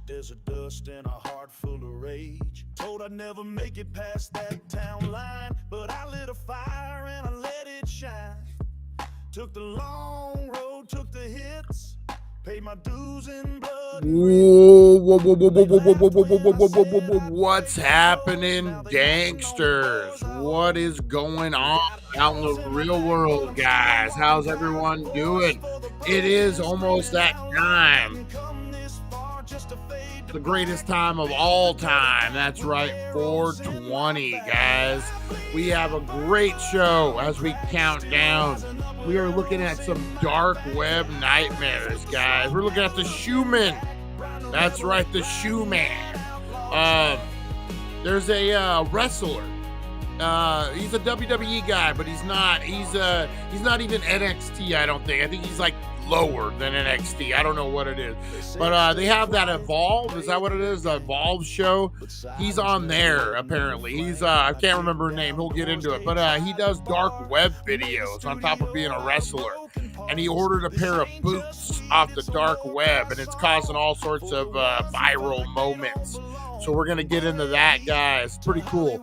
There's a dust and a heart full of rage. Told I'd never make it past that town line, but I lit a fire and I let it shine. Took the long road, took the hits, paid my dues in blood. What's happening, Danksters? What is going on out in the real world, guys? How's everyone doing? It is almost that time. The greatest time of all time. That's right, 420, guys. We have a great show as we count down. We are looking at some dark web nightmares, guys. We're looking at the Shoeman. That's right, the Shoeman. There's a wrestler. He's a WWE guy, but he's not even NXT, I don't think. I think he's like lower than NXT. I don't know what it is. But they have that Evolve. Is that what it is? The Evolve show. He's on there, apparently. He's I can't remember his name. He'll get into it. But he does dark web videos on top of being a wrestler. And he ordered a pair of boots off the dark web, and it's causing all sorts of viral moments. So we're going to get into that, guys. Pretty cool.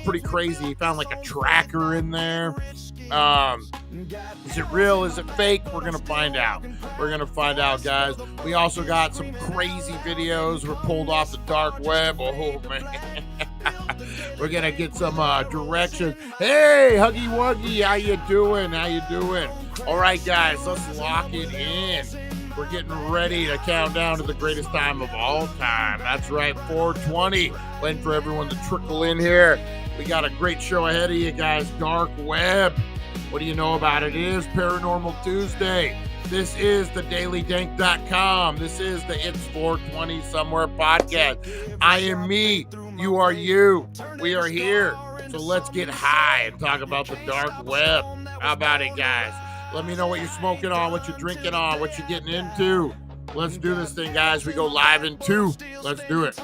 Pretty crazy. He found like a tracker in there. Is it real? Is it fake? We're going to find out. We're going to find out, guys. We also got some crazy videos were pulled off the dark web. Oh, man. We're going to get some directions. Hey, Huggy Wuggy, how you doing? How you doing? All right, guys, let's lock it in. We're getting ready to count down to the greatest time of all time. That's right, 420. Waiting for everyone to trickle in here. We got a great show ahead of you guys. Dark web. What do you know about it? It is Paranormal Tuesday. This is the DailyDank.com. This is the It's 420 Somewhere podcast. I am me. You are you. We are here. So let's get high and talk about the dark web. How about it, guys? Let me know what you're smoking on, what you're drinking on, what you're getting into. Let's do this thing, guys. We go live in 2. Let's do it.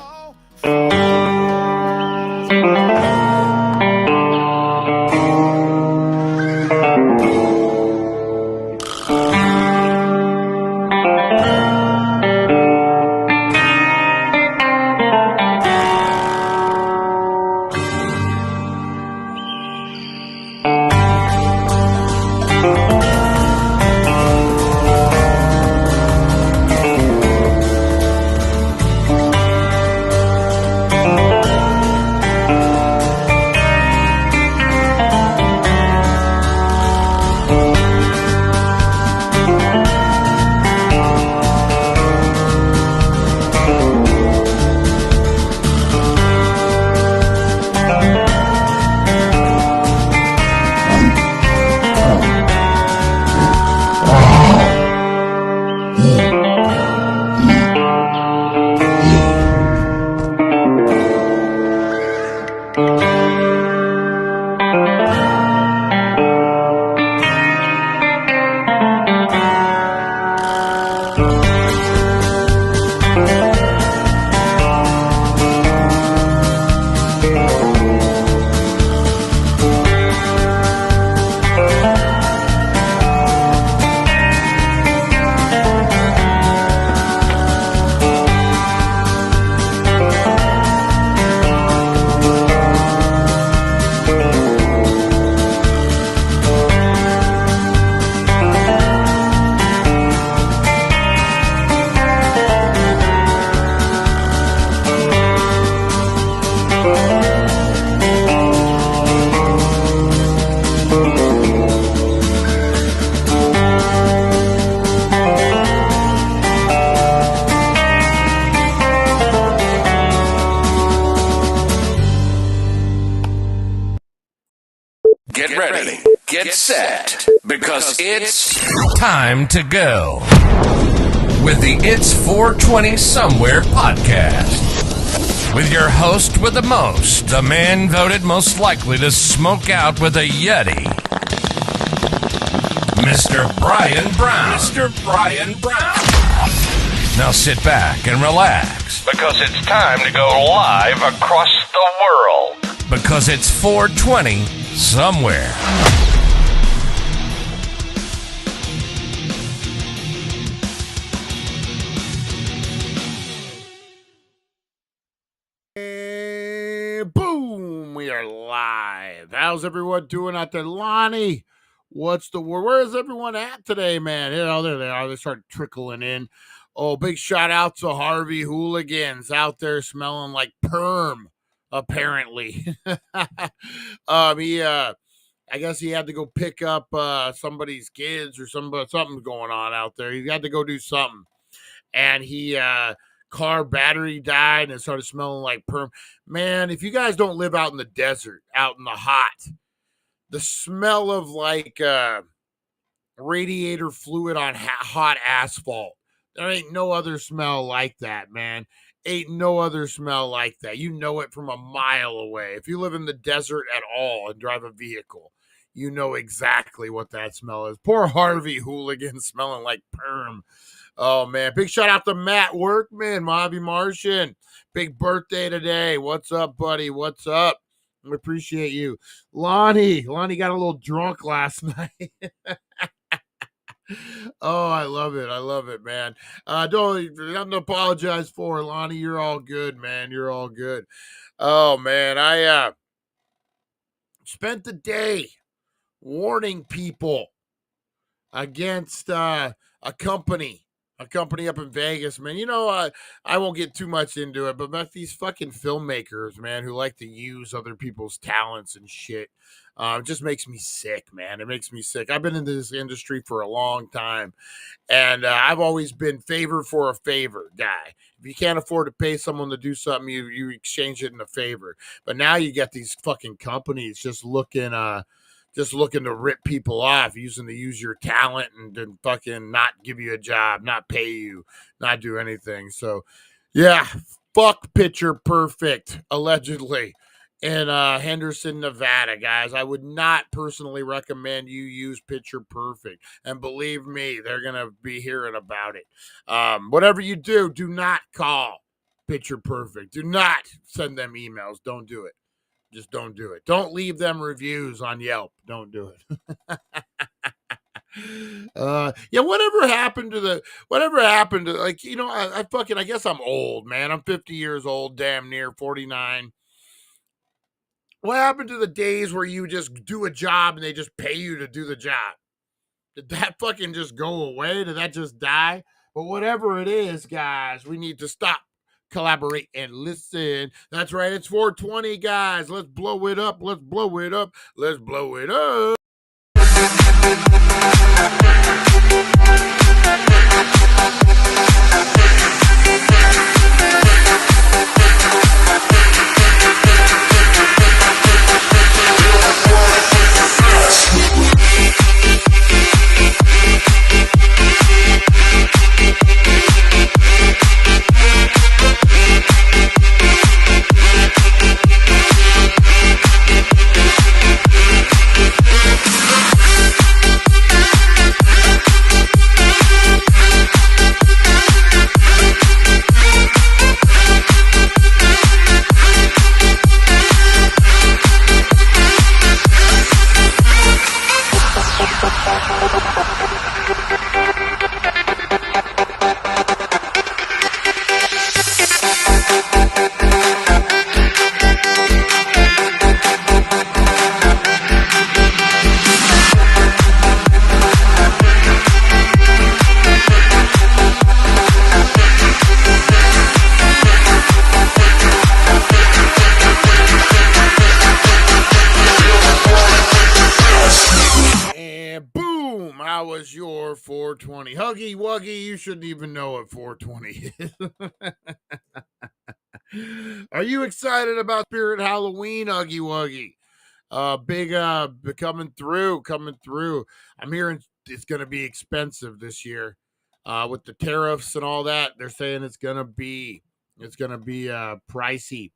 Get ready, get set, because it's time to go with the It's 420 Somewhere podcast. With your host with the most, the man voted most likely to smoke out with a Yeti, Mr. Brian Brown. Mr. Brian Brown. Now sit back and relax, because it's time to go live across the world. Because it's 420 Somewhere. we are live. How's everyone doing out there? Lonnie, what's the word? Where is everyone at today, man? There they are. They start trickling in. Oh, big shout out to Harvey Hooligans out there smelling like perm, apparently. I guess he had to go pick up somebody's kids or something going on out there. He had to go do something. And he car battery died and it started smelling like perm. Man, if you guys don't live out in the desert, out in the hot, the smell of like radiator fluid on hot asphalt, there ain't no other smell like that, man. Ain't no other smell like that. You know it from a mile away. If you live in the desert at all and drive a vehicle, you know exactly what that smell is. Poor Harvey Hooligan smelling like perm. Oh, man. Big shout out to Matt Workman, Mobby Martian. Big birthday today. What's up, buddy? What's up? We appreciate you. Lonnie got a little drunk last night. Oh, I love it. I love it, man. Don't nothing to apologize for, Lonnie. You're all good, man. You're all good. Oh, man. I spent the day warning people against a company up in Vegas, man. You know, I won't get too much into it, but these fucking filmmakers, man, who like to use other people's talents and shit, it just makes me sick, man. It makes me sick. I've been in this industry for a long time, and I've always been favor for a favor guy. If you can't afford to pay someone to do something, you exchange it in a favor. But now you get these fucking companies just looking to rip people off, use your talent and fucking not give you a job, not pay you, not do anything. So, yeah, fuck Picture Perfect, allegedly, in Henderson, Nevada, guys. I would not personally recommend you use Picture Perfect. And believe me, they're going to be hearing about it. Whatever you do, do not call Picture Perfect. Do not send them emails. Don't do it. Just don't do it. Don't leave them reviews on Yelp. Don't do it. Yeah, whatever happened to like, you know, I guess I'm old, man. I'm 50 years old, damn near 49. What happened to the days where you just do a job and they just pay you to do the job? Did that fucking just go away? Did that just die? But whatever it is, guys, we need to stop, collaborate, and listen. That's right. It's 420, guys. Let's blow it up. Let's blow it up. Let's blow it up. How was your 420? Huggy Wuggy, you shouldn't even know what 420 is. Are you excited about Spirit Halloween, Huggy Wuggy? Big coming through. I'm hearing it's gonna be expensive this year. With the tariffs and all that, they're saying it's gonna be pricey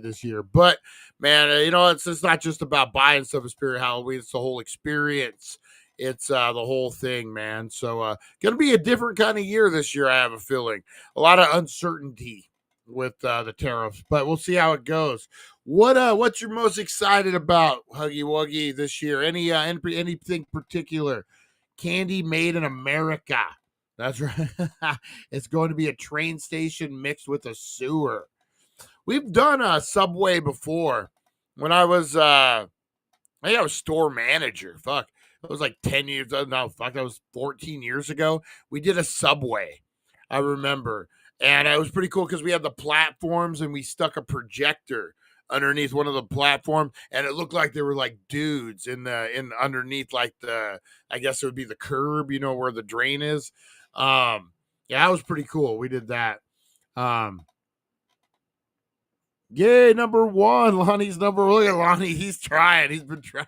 this year. But man, you know, it's not just about buying stuff at Spirit Halloween, it's the whole experience. It's the whole thing, man. So gonna be a different kind of year this year, I have a feeling. A lot of uncertainty with the tariffs, but we'll see how it goes. What's you're most excited about, Huggy Wuggy, this year? Anything particular? Candy made in America. That's right. It's going to be a train station mixed with a sewer. We've done a Subway before. when I was I think I was store manager. Fuck. It was like 10 years. No, fuck, that was 14 years ago. We did a Subway, I remember. And it was pretty cool because we had the platforms and we stuck a projector underneath one of the platforms, and it looked like there were like dudes in underneath like I guess it would be the curb, where the drain is. Yeah, that was pretty cool. We did that. Yay, number one. Lonnie's number one. Look at Lonnie. He's trying. He's been trying.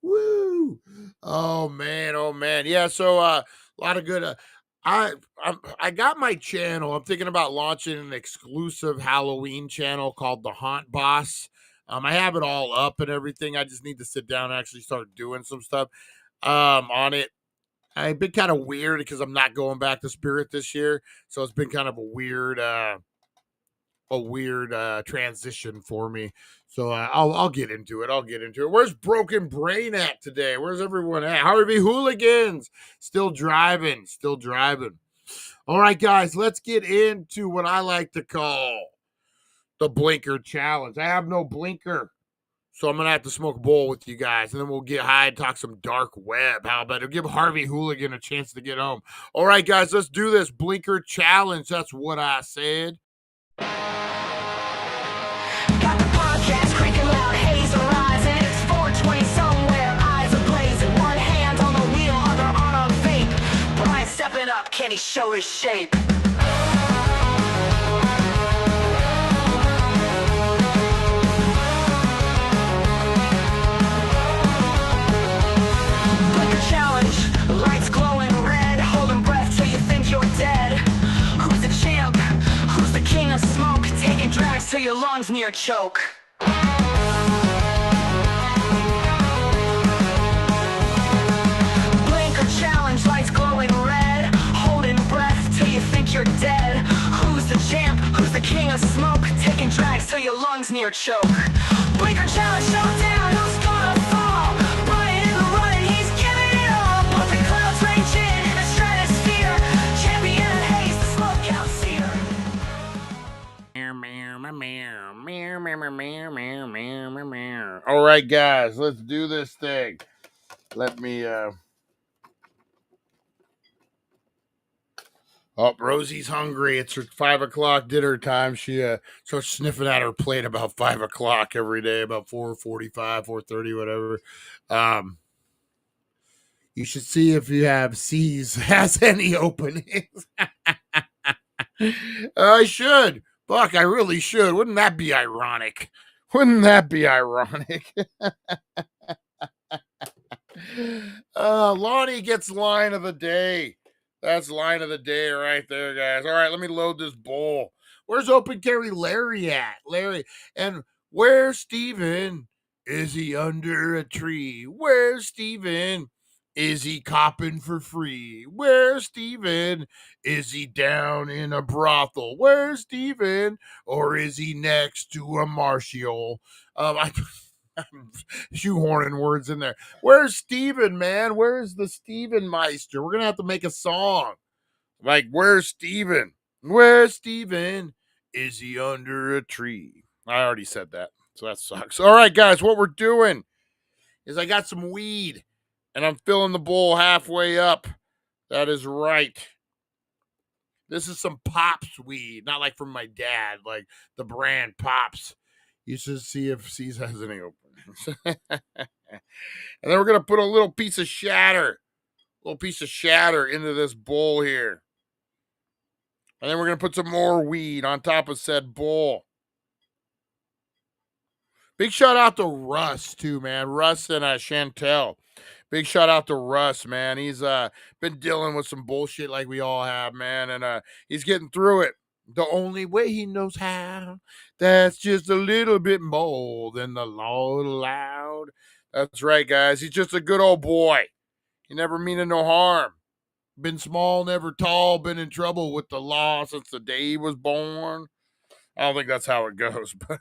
Woo! Oh man, oh man. Yeah, so a lot of good I got my channel. I'm thinking about launching an exclusive Halloween channel called The Haunt Boss. I have it all up and everything. I just need to sit down and actually start doing some stuff on it. I've been kind of weird because I'm not going back to Spirit this year, so it's been kind of a weird transition for me. So I'll get into it. Where's Broken Brain at today? Where's everyone at? Harvey Hooligans still driving. All right, guys, let's get into what I like to call the blinker challenge. I have no blinker, so I'm gonna have to smoke a bowl with you guys, and then we'll get high and talk some dark web. How about it? Give Harvey Hooligan a chance to get home. All right, guys, let's do this blinker challenge. That's what I said. Got the podcast creaking loud, haze arising. It's 420 somewhere, eyes are blazing. One hand on the wheel, other on a vape. Brian stepping up, can he show his shape? Blinker challenge, lights glowing red, holding breath till you think you're dead. Who's the champ? Who's the king of smoke? Taking drags till your lungs near choke. Blinker challenge, lights glowing red, holding breath till you think you're dead. Who's the champ? Who's the king of smoke? Taking drags till your lungs near choke. Blinker challenge, showdown, who's gonna fall? Brian in the running, he's giving it all. Puffin' clouds raging in the stratosphere. Champion of haze, the smoke out seer. All right, guys, let's do this thing. Let me Oh, Rosie's hungry. It's her 5:00 dinner time. She starts sniffing at her plate about 5:00 every day, about 4:45, 4:30, whatever. You should see if you have C's has any openings. I should. Fuck, I really should. Wouldn't that be ironic? Lonnie gets line of the day. That's line of the day right there, guys. All right, let me load this bowl. Where's Open Carry Larry at? Larry. And where's Steven? Is he under a tree? Where's Steven? Is he copping for free? Where's Steven? Is he down in a brothel? Where's Steven? Or is he next to a Martial? I'm shoehorning words in there. Where's Steven, man? Where's the Steven Meister? We're going to have to make a song. Like, where's Steven? Where's Steven? Is he under a tree? I already said that, so that sucks. All right, guys, what we're doing is I got some weed, and I'm filling the bowl halfway up. That is right. This is some Pops weed, not like from my dad, like the brand Pops. You should see if C's has any openings. And then we're going to put a little piece of shatter into this bowl here. And then we're going to put some more weed on top of said bowl. Big shout out to Russ, too, man. Russ and Chantel. Big shout out to Russ, man. He's been dealing with some bullshit like we all have, man. And he's getting through it the only way he knows how. That's just a little bit more than the law allowed. That's right, guys. He's just a good old boy. He never meaning no harm. Been small, never tall. Been in trouble with the law since the day he was born. I don't think that's how it goes. But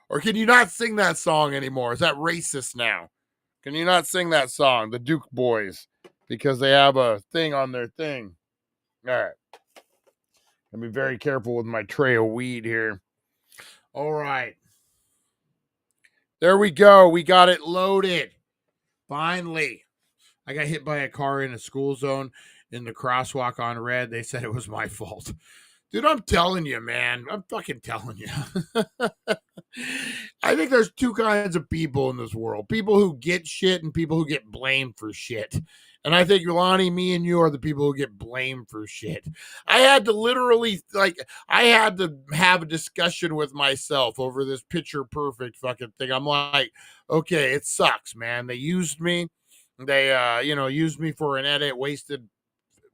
or can you not sing that song anymore? Is that racist now? Can you not sing that song, the Duke Boys, because they have a thing on their thing? All right. I'll be very careful with my tray of weed here. All right. There we go. We got it loaded. Finally. I got hit by a car in a school zone in the crosswalk on red. They said it was my fault. Dude, I'm telling you, man. I'm fucking telling you. I think there's two kinds of people in this world. People who get shit and people who get blamed for shit. And I think, Lonnie, me and you are the people who get blamed for shit. I had to literally, I had to have a discussion with myself over this picture perfect fucking thing. I'm like, okay, it sucks, man. They used me. They, used me for an edit, wasted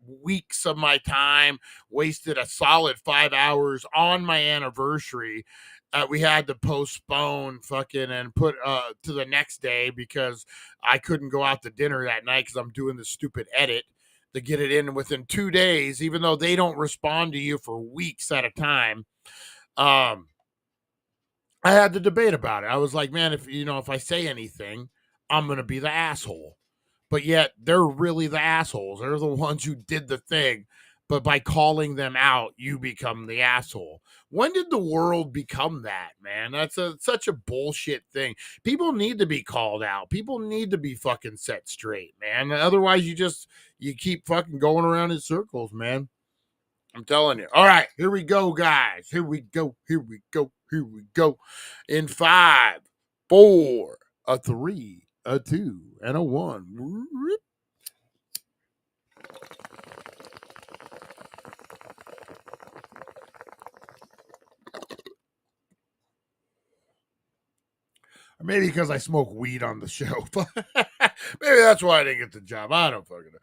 weeks of my time, wasted a solid 5 hours on my anniversary. We had to postpone fucking and put to the next day because I couldn't go out to dinner that night because I'm doing this stupid edit to get it in within 2 days, even though they don't respond to you for weeks at a time. I had to debate about it. I was like, man, if I say anything, I'm going to be the asshole. But yet they're really the assholes. They're the ones who did the thing. But by calling them out, you become the asshole. When did the world become that, man? That's such a bullshit thing. People need to be called out. People need to be fucking set straight, man. Otherwise, you keep fucking going around in circles, man. I'm telling you. All right, here we go, guys. Here we go. Here we go. Here we go. In 5, 4, a 3, a 2, and a 1. Or maybe because I smoke weed on the show. Maybe that's why I didn't get the job. I don't fucking know.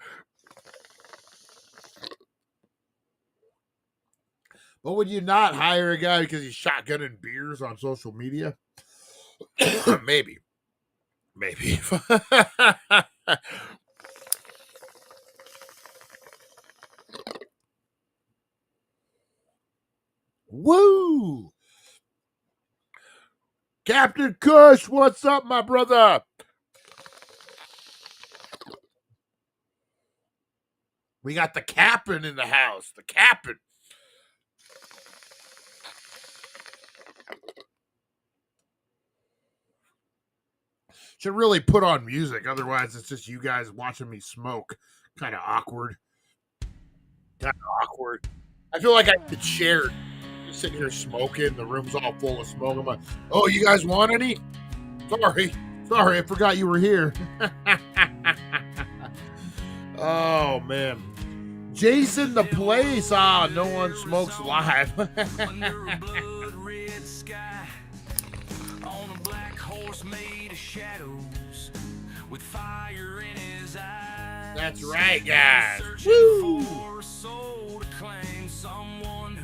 But would you not hire a guy because he's shotgunning beers on social media? Maybe. Woo! Captain Kush, what's up, my brother? We got the captain in the house. The captain. Should really put on music. Otherwise, it's just you guys watching me smoke. Kind of awkward. I feel like I could share. Just sitting here smoking. The room's all full of smoke. I'm like, oh, you guys want any? Sorry, I forgot you were here. Oh, man. Jason the Place. No one smokes live. That's right, guys. Woo!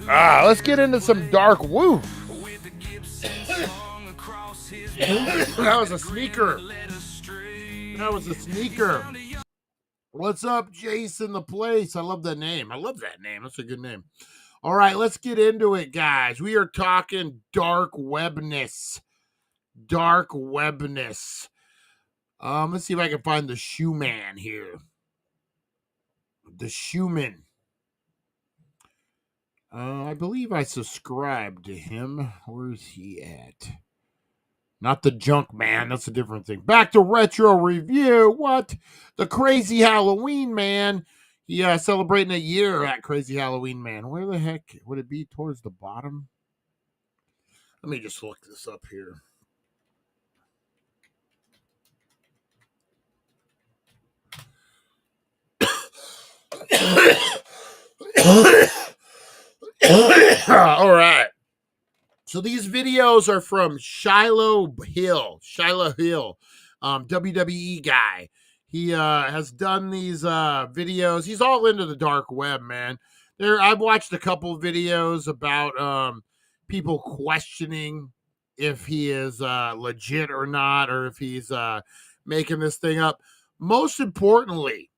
Let's get into some dark woo. That was a sneaker. What's up, Jason the Place? I love that name. That's a good name. All right, let's get into it, guys. We are talking dark webness. Let's see if I can find the shoe man here. The Shoeman. I believe I subscribed to him. Where's he at? Not the Junk Man. That's a different thing. Back to Retro Review. What? The Crazy Halloween Man. Yeah, celebrating a year at Crazy Halloween Man. Where the heck would it be? Towards the bottom? Let me just look this up here. All right. So these videos are from Shiloh Hill, WWE guy. He has done these videos. He's all into the dark web, man. I've watched a couple videos about people questioning if he is legit or not, or if he's making this thing up. Most importantly,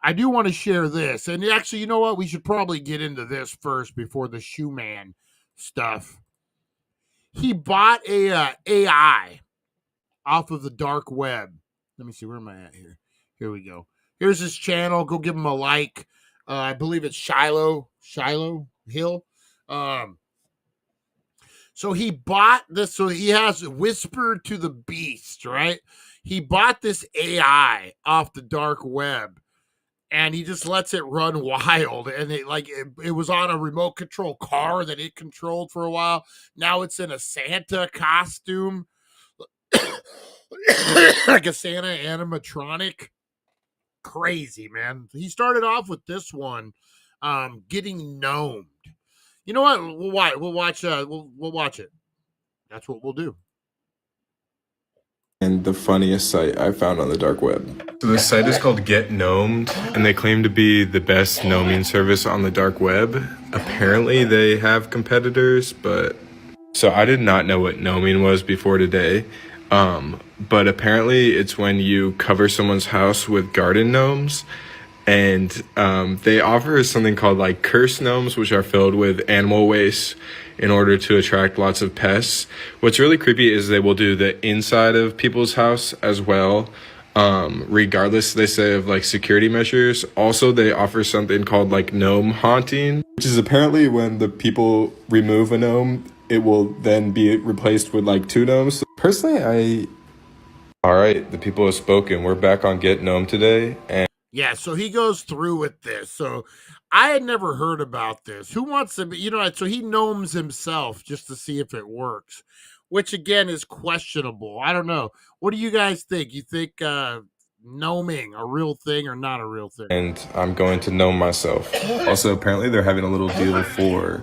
I do want to share this. And actually, you know what? We should probably get into this first before the shoe man stuff. He bought a AI off of the dark web. Let me see. Where am I at here? Here we go. Here's his channel. Go give him a like. I believe it's Shiloh. Hill. So he bought this. So he has Whisper to the Beast, right? He bought this AI off the dark web, and he just lets it run wild. And it was on a remote control car that it controlled for a while. Now it's in a Santa costume, like a Santa animatronic. Crazy, man. He started off with this one, getting gnomed. You know what? We'll watch. We'll watch it. That's what we'll do. And the funniest site I found on the dark web. So the site is called Get Gnomed, and they claim to be the best gnoming service on the dark web. Apparently they have competitors, but so I did not know what gnoming was before today. But apparently it's when you cover someone's house with garden gnomes, and they offer something called like curse gnomes, which are filled with animal waste in order to attract lots of pests. What's really creepy is they will do the inside of people's house as well, regardless, they say, of like security measures. Also, they offer something called like gnome haunting, which is apparently when the people remove a gnome, it will then be replaced with like 2 gnomes. Personally, all right, the people have spoken. We're back on Get Gnome today, and yeah, so he goes through with this. So I had never heard about this. Who wants to, so he gnomes himself just to see if it works, which again is questionable. I don't know. What do you guys think? You think gnoming a real thing or not a real thing? And I'm going to gnome myself. Also, apparently they're having a little deal for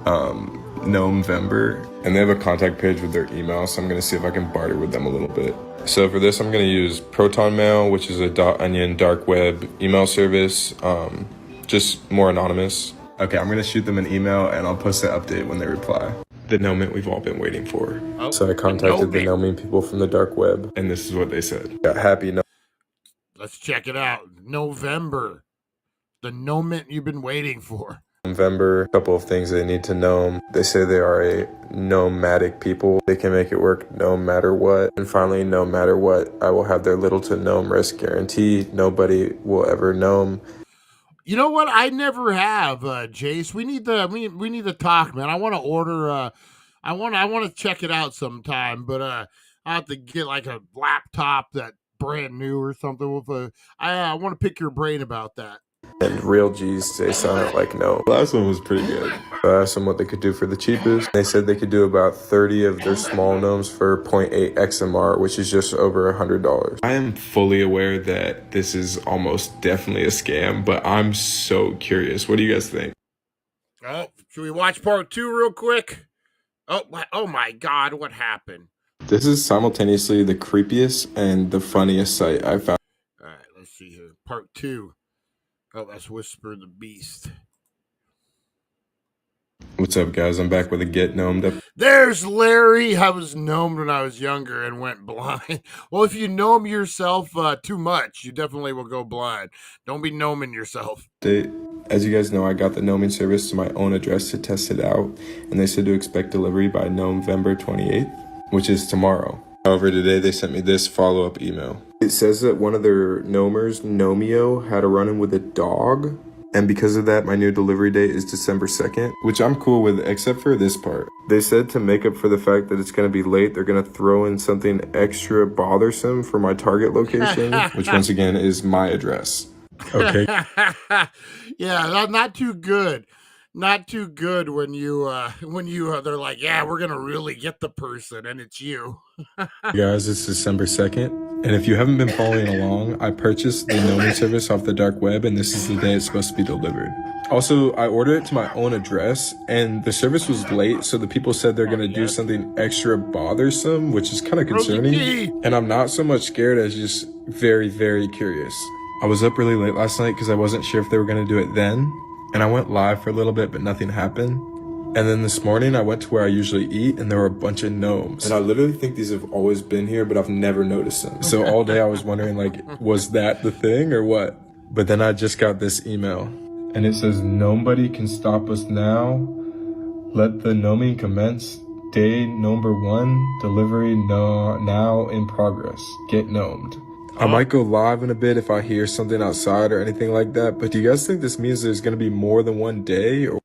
Gnomevember, and they have a contact page with their email, so I'm going to see if I can barter with them a little bit. So for this, I'm going to use Proton Mail, which is a .onion dark web email service, just more anonymous. Okay, I'm going to shoot them an email, and I'll post an update when they reply. The gnoming we've all been waiting for. Oh, so I contacted the gnoming people from the dark web, and this is what they said. Yeah, happy Let's check it out. November. The gnoming you've been waiting for. November, a couple of things they need to gnome. They say they are a nomadic people. They can make it work no matter what. And finally, no matter what, I will have their little to gnome risk guarantee. Nobody will ever gnome. You know what? I never have, Jace. We need to talk, man. I want to order. I want to check it out sometime, but I have to get like a laptop that brand new or something with a. I want to pick your brain about that. And real G's, they sounded like no. The last one was pretty good. I asked them what they could do for the cheapest. They said they could do about 30 of their small gnomes for 0.8 XMR, which is just over $100. I am fully aware that this is almost definitely a scam, but I'm so curious. What do you guys think? Oh, should we watch part 2 real quick? Oh my God, what happened? This is simultaneously the creepiest and the funniest site I found. All right, let's see here. Part 2. Oh, that's Whisper the Beast. What's up, guys? I'm back with a Get Gnomed up. There's Larry. I was gnomed when I was younger and went blind. Well, if you gnome yourself too much, you definitely will go blind. Don't be gnoming yourself. As you guys know, I got the gnoming service to my own address to test it out, and they said to expect delivery by November 28th, which is tomorrow. However, today they sent me this follow-up email. It says that one of their gnomers, Nomeo, had a run-in with a dog, and because of that, my new delivery date is December 2nd, which I'm cool with, except for this part. They said to make up for the fact that it's going to be late, they're going to throw in something extra bothersome for my target location, which once again is my address. Okay. Yeah, not too good. Not too good when you they're like, yeah, we're gonna really get the person, and it's you. Guys, it's December 2nd, and if you haven't been following along, I purchased the gnoming service off the dark web, and this is the day it's supposed to be delivered. Also, I ordered it to my own address, and the service was late, so the people said they're gonna do something extra bothersome, which is kind of concerning, and I'm not so much scared as just very, very curious. I was up really late last night because I wasn't sure if they were gonna do it then, and I went live for a little bit, but nothing happened. And then this morning, I went to where I usually eat, and there were a bunch of gnomes. And I literally think these have always been here, but I've never noticed them. So all day I was wondering, like, was that the thing or what? But then I just got this email, and it says, "Nobody can stop us now. Let the gnoming commence. Day number 1, delivery now in progress. Get gnomed." I might go live in a bit if I hear something outside or anything like that, but do you guys think this means there's going to be more than one day? Or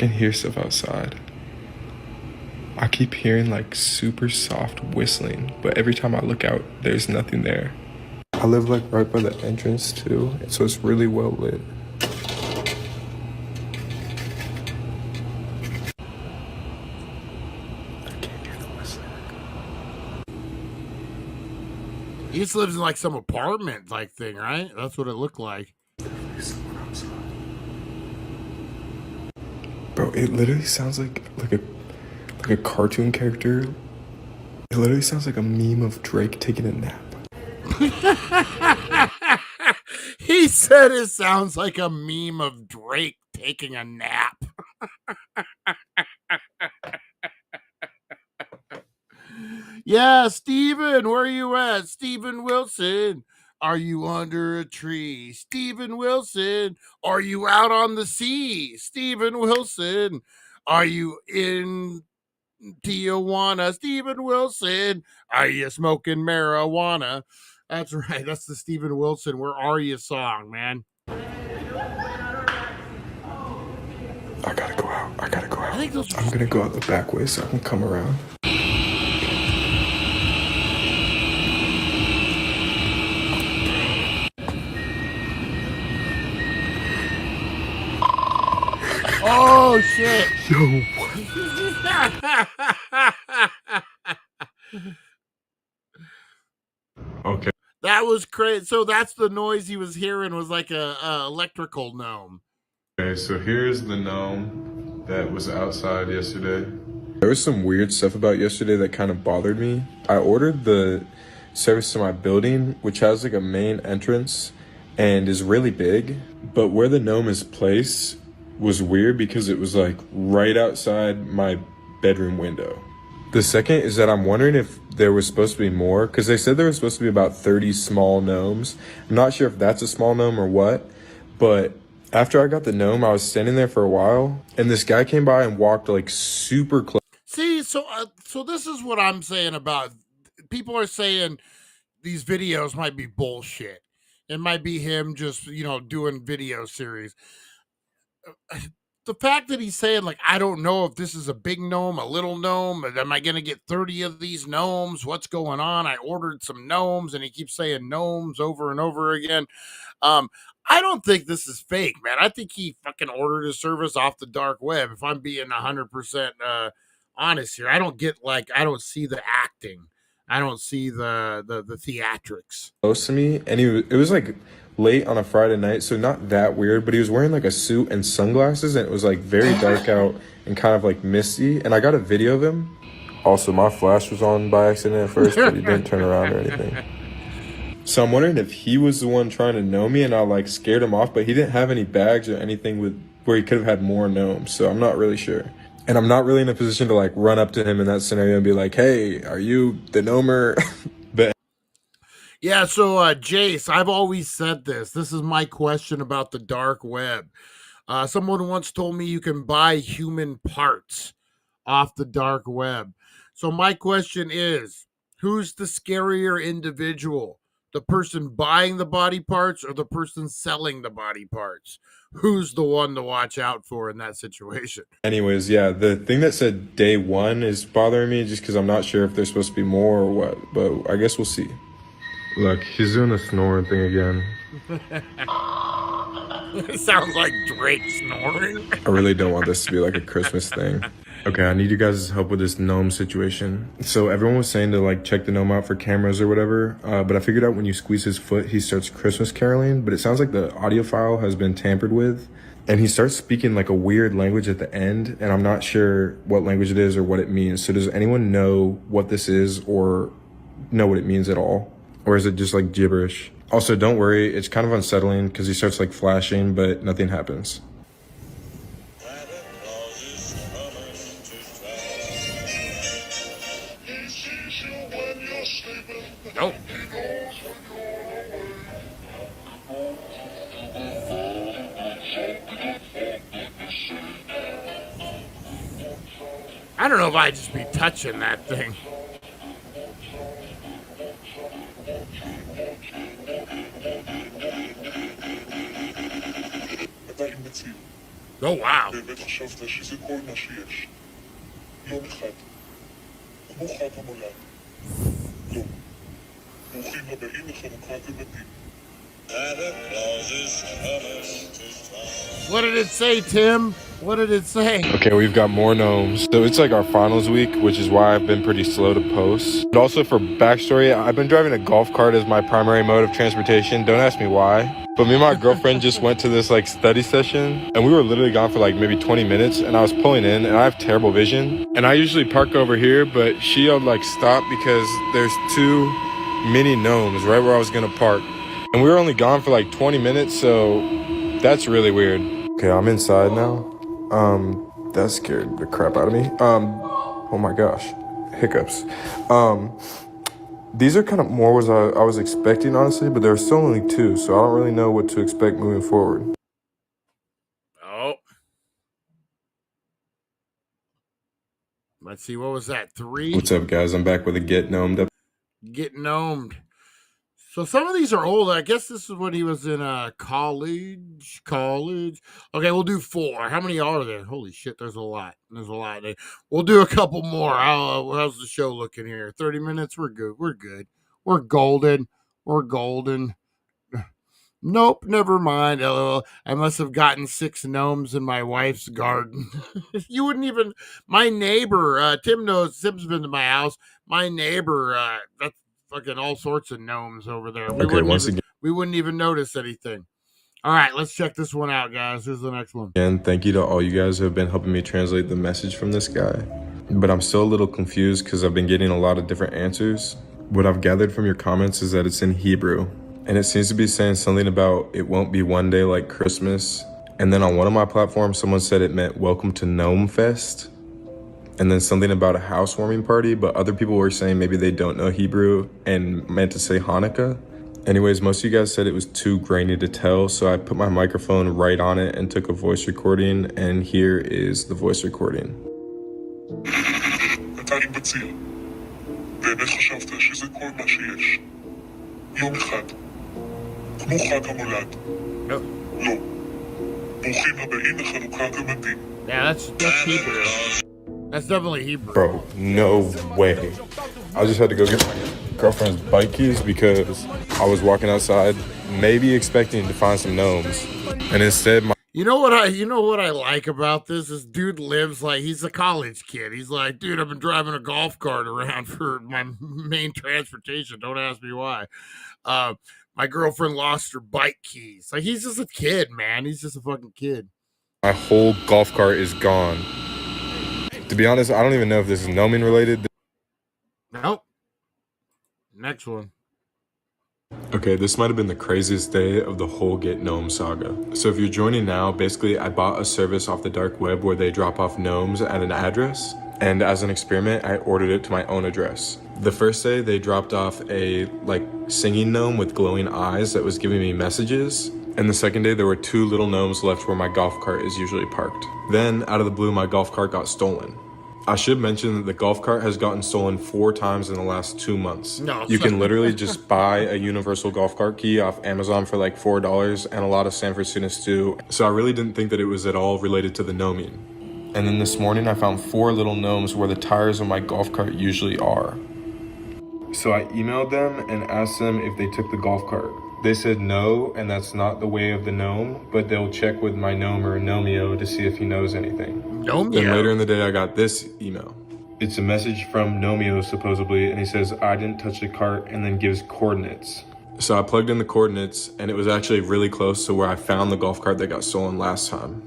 can hear stuff outside. I keep hearing like super soft whistling, but every time I look out, there's nothing there. I live like right by the entrance too, so it's really well lit. I can't hear the whistling. He just lives in like some apartment like thing, right? That's what it looked like. Bro, it literally sounds like a cartoon character. It literally sounds like a meme of Drake taking a nap. He said it sounds like a meme of Drake taking a nap. Yeah, Steven, where are you at? Steven Wilson, are you under a tree? Steven Wilson, are you out on the sea? Steven Wilson, are you in Tijuana? Steven Wilson, are you smoking marijuana? That's right. That's the Steven Wilson "Where Are You" song, man. I gotta go out. I think those are I'm gonna go out the back way so I can come around. Oh shit! Yo, okay. That was crazy. So that's the noise he was hearing, was like a electrical gnome. Okay, so here's the gnome that was outside yesterday. There was some weird stuff about yesterday that kind of bothered me. I ordered the service to my building, which has like a main entrance and is really big, but where the gnome is placed was weird because it was like right outside my bedroom window. The second is that I'm wondering if there was supposed to be more, because they said there was supposed to be about 30 small gnomes. I'm not sure if that's a small gnome or what, but after I got the gnome, I was standing there for a while, and this guy came by and walked like super close. See, so this is what I'm saying about people are saying these videos might be bullshit. It might be him just, doing video series. The fact that he's saying, like, I don't know if this is a big gnome, a little gnome, am I going to get 30 of these gnomes? What's going on? I ordered some gnomes, and he keeps saying gnomes over and over again. I don't think this is fake, man. I think he fucking ordered his service off the dark web. If I'm being 100% honest here, I don't see the acting. I don't see the theatrics. Close to me, and it was like late on a Friday night, so not that weird, but he was wearing like a suit and sunglasses, and it was like very dark out and kind of like misty, and I got a video of him. Also, my flash was on by accident at first, but he didn't turn around or anything. So I'm wondering if he was the one trying to know me and I like scared him off, but he didn't have any bags or anything where he could have had more gnomes, so I'm not really sure. And I'm not really in a position to like run up to him in that scenario and be like, hey, are you the gnomer? But yeah, so Jace, I've always said this. This is my question about the dark web. Someone once told me you can buy human parts off the dark web. So my question is, who's the scarier individual? The person buying the body parts or the person selling the body parts? Who's the one to watch out for in that situation? anyways, yeah, the thing that said day one is bothering me just because I'm not sure if there's supposed to be more or what, but I guess we'll see. Look, he's doing the snoring thing again. It sounds like Drake snoring. I really don't want this to be like a Christmas thing. Okay, I need you guys' help with this gnome situation. So everyone was saying to like check the gnome out for cameras or whatever, but I figured out when you squeeze his foot, he starts Christmas caroling, but it sounds like the audio file has been tampered with, and he starts speaking like a weird language at the end, and I'm not sure what language it is or what it means. So does anyone know what this is or know what it means at all? Or is it just like gibberish? Also, don't worry, it's kind of unsettling because he starts like flashing, but nothing happens. Nope. I don't know if I'd just be touching that thing. Oh, wow. באמת חשבת שזה כל מה שיש. יום אחד. כמו חג המולד. לא. ברוכים הבאים לחנוכת הבתים. What did it say, Tim? What did it say? Okay, we've got more gnomes. So it's like our finals week, which is why I've been pretty slow to post. But also for backstory, I've been driving a golf cart as my primary mode of transportation. Don't ask me why. But me and my girlfriend just went to this like study session, and we were literally gone for like maybe 20 minutes, and I was pulling in, and I have terrible vision. And I usually park over here, but she yelled like stop because there's two mini gnomes right where I was gonna park. And we were only gone for like 20 minutes, so that's really weird. Okay, I'm inside now. That scared the crap out of me. Oh my gosh, hiccups. These are kind of more what I was expecting, honestly, but there are still only two, so I don't really know what to expect moving forward. Oh. Let's see, what was that? 3? What's up, guys? I'm back with a Get Gnomed up. Get gnomed. So some of these are old. I guess this is when he was in college. Okay, we'll do 4. How many are there? Holy shit, there's a lot. We'll do a couple more. How's the show looking here? 30 minutes? We're good. We're golden. Nope, never mind. LOL. I must have gotten 6 gnomes in my wife's garden. You wouldn't even. My neighbor, Tim knows. Tim's been to my house. My neighbor, that's fucking all sorts of gnomes over there. We wouldn't even notice anything. All right, let's check this one out, guys. Here's the next one. And thank you to all you guys who have been helping me translate the message from this guy. But I'm still a little confused because I've been getting a lot of different answers. What I've gathered from your comments is that it's in Hebrew. And it seems to be saying something about it won't be one day like Christmas. And then on one of my platforms, someone said it meant welcome to Gnome Fest. And then something about a housewarming party, but other people were saying maybe they don't know Hebrew and meant to say Hanukkah. Anyways, most of you guys said it was too grainy to tell, so I put my microphone right on it and took a voice recording, and here is the voice recording. אתה עם בציר. באמת חשבת שזה כל מה שיש. יום אחד. כמו חג המולד. לא. ברוכים הבאים לחנוכת הבתים. Yeah, that's Hebrew. That's definitely Hebrew. Bro, no way. I just had to go get my girlfriend's bike keys because I was walking outside, maybe expecting to find some gnomes. And instead, You know what I like about this? This dude lives like he's a college kid. He's like, dude, I've been driving a golf cart around for my main transportation. Don't ask me why. My girlfriend lost her bike keys. Like, he's just a kid, man. He's just a fucking kid. my whole golf cart is gone. To be honest, I don't even know if this is gnoming related. Nope. Next one. Okay, this might have been the craziest day of the whole Get Gnome saga. So if you're joining now, basically I bought a service off the dark web where they drop off gnomes at an address. And as an experiment, I ordered it to my own address. The first day, they dropped off a singing gnome with glowing eyes that was giving me messages. And the second day, there were 2 little gnomes left where my golf cart is usually parked. Then, out of the blue, my golf cart got stolen. I should mention that the golf cart has gotten stolen 4 times in the last 2 months. No, you can literally just buy a universal golf cart key off Amazon for like $4, and a lot of Sanford students do. So I really didn't think that it was at all related to the gnoming. And then this morning I found 4 little gnomes where the tires of my golf cart usually are. So I emailed them and asked them if they took the golf cart. They said no, and that's not the way of the gnome, but they'll check with my gnomer, Nomeo, to see if he knows anything. Nomeo? Then later in the day, I got this email. It's a message from Nomeo, supposedly, and he says, I didn't touch the cart, and then gives coordinates. So I plugged in the coordinates, and it was actually really close to where I found the golf cart that got stolen last time.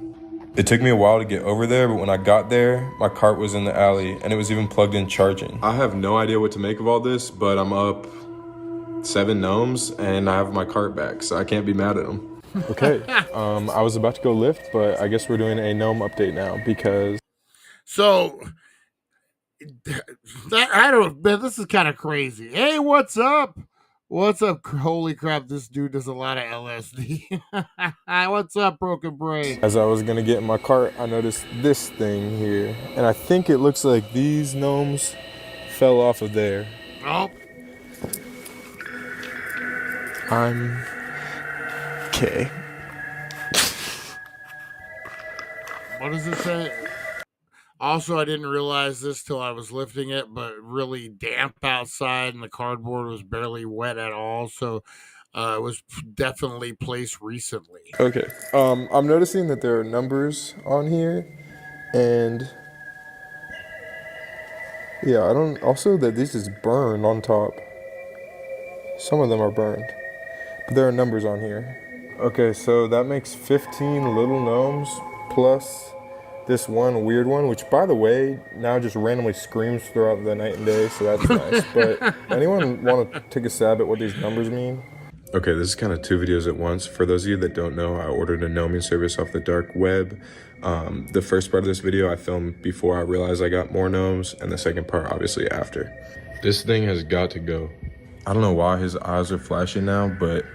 It took me a while to get over there, but when I got there, my cart was in the alley, and it was even plugged in charging. I have no idea what to make of all this, but I'm up 7 gnomes, and I have my cart back, so I can't be mad at them. Okay, I was about to go lift, but I guess we're doing a gnome update now, because... So, I don't know, man, this is kind of crazy. Hey, what's up? What's up? Holy crap, this dude does a lot of LSD. What's up, Broken Brain? As I was gonna get in my cart, I noticed this thing here, and I think it looks like these gnomes fell off of there. Oh. I'm... okay. What does it say? Also, I didn't realize this till I was lifting it, but really damp outside, and the cardboard was barely wet at all. So it was definitely placed recently. Okay. I'm noticing that there are numbers on here, and yeah, I don't. Also, that this is burned on top. Some of them are burned, but there are numbers on here. Okay, so that makes 15 little gnomes plus this one weird one, which, by the way, now just randomly screams throughout the night and day, so that's nice. But anyone want to take a stab at what these numbers mean? Okay, this is kind of two videos at once. For those of you that don't know, I ordered a gnoming service off the dark web. The first part of this video I filmed before I realized I got more gnomes, and the second part obviously after. This thing has got to go. I don't know why his eyes are flashing now, but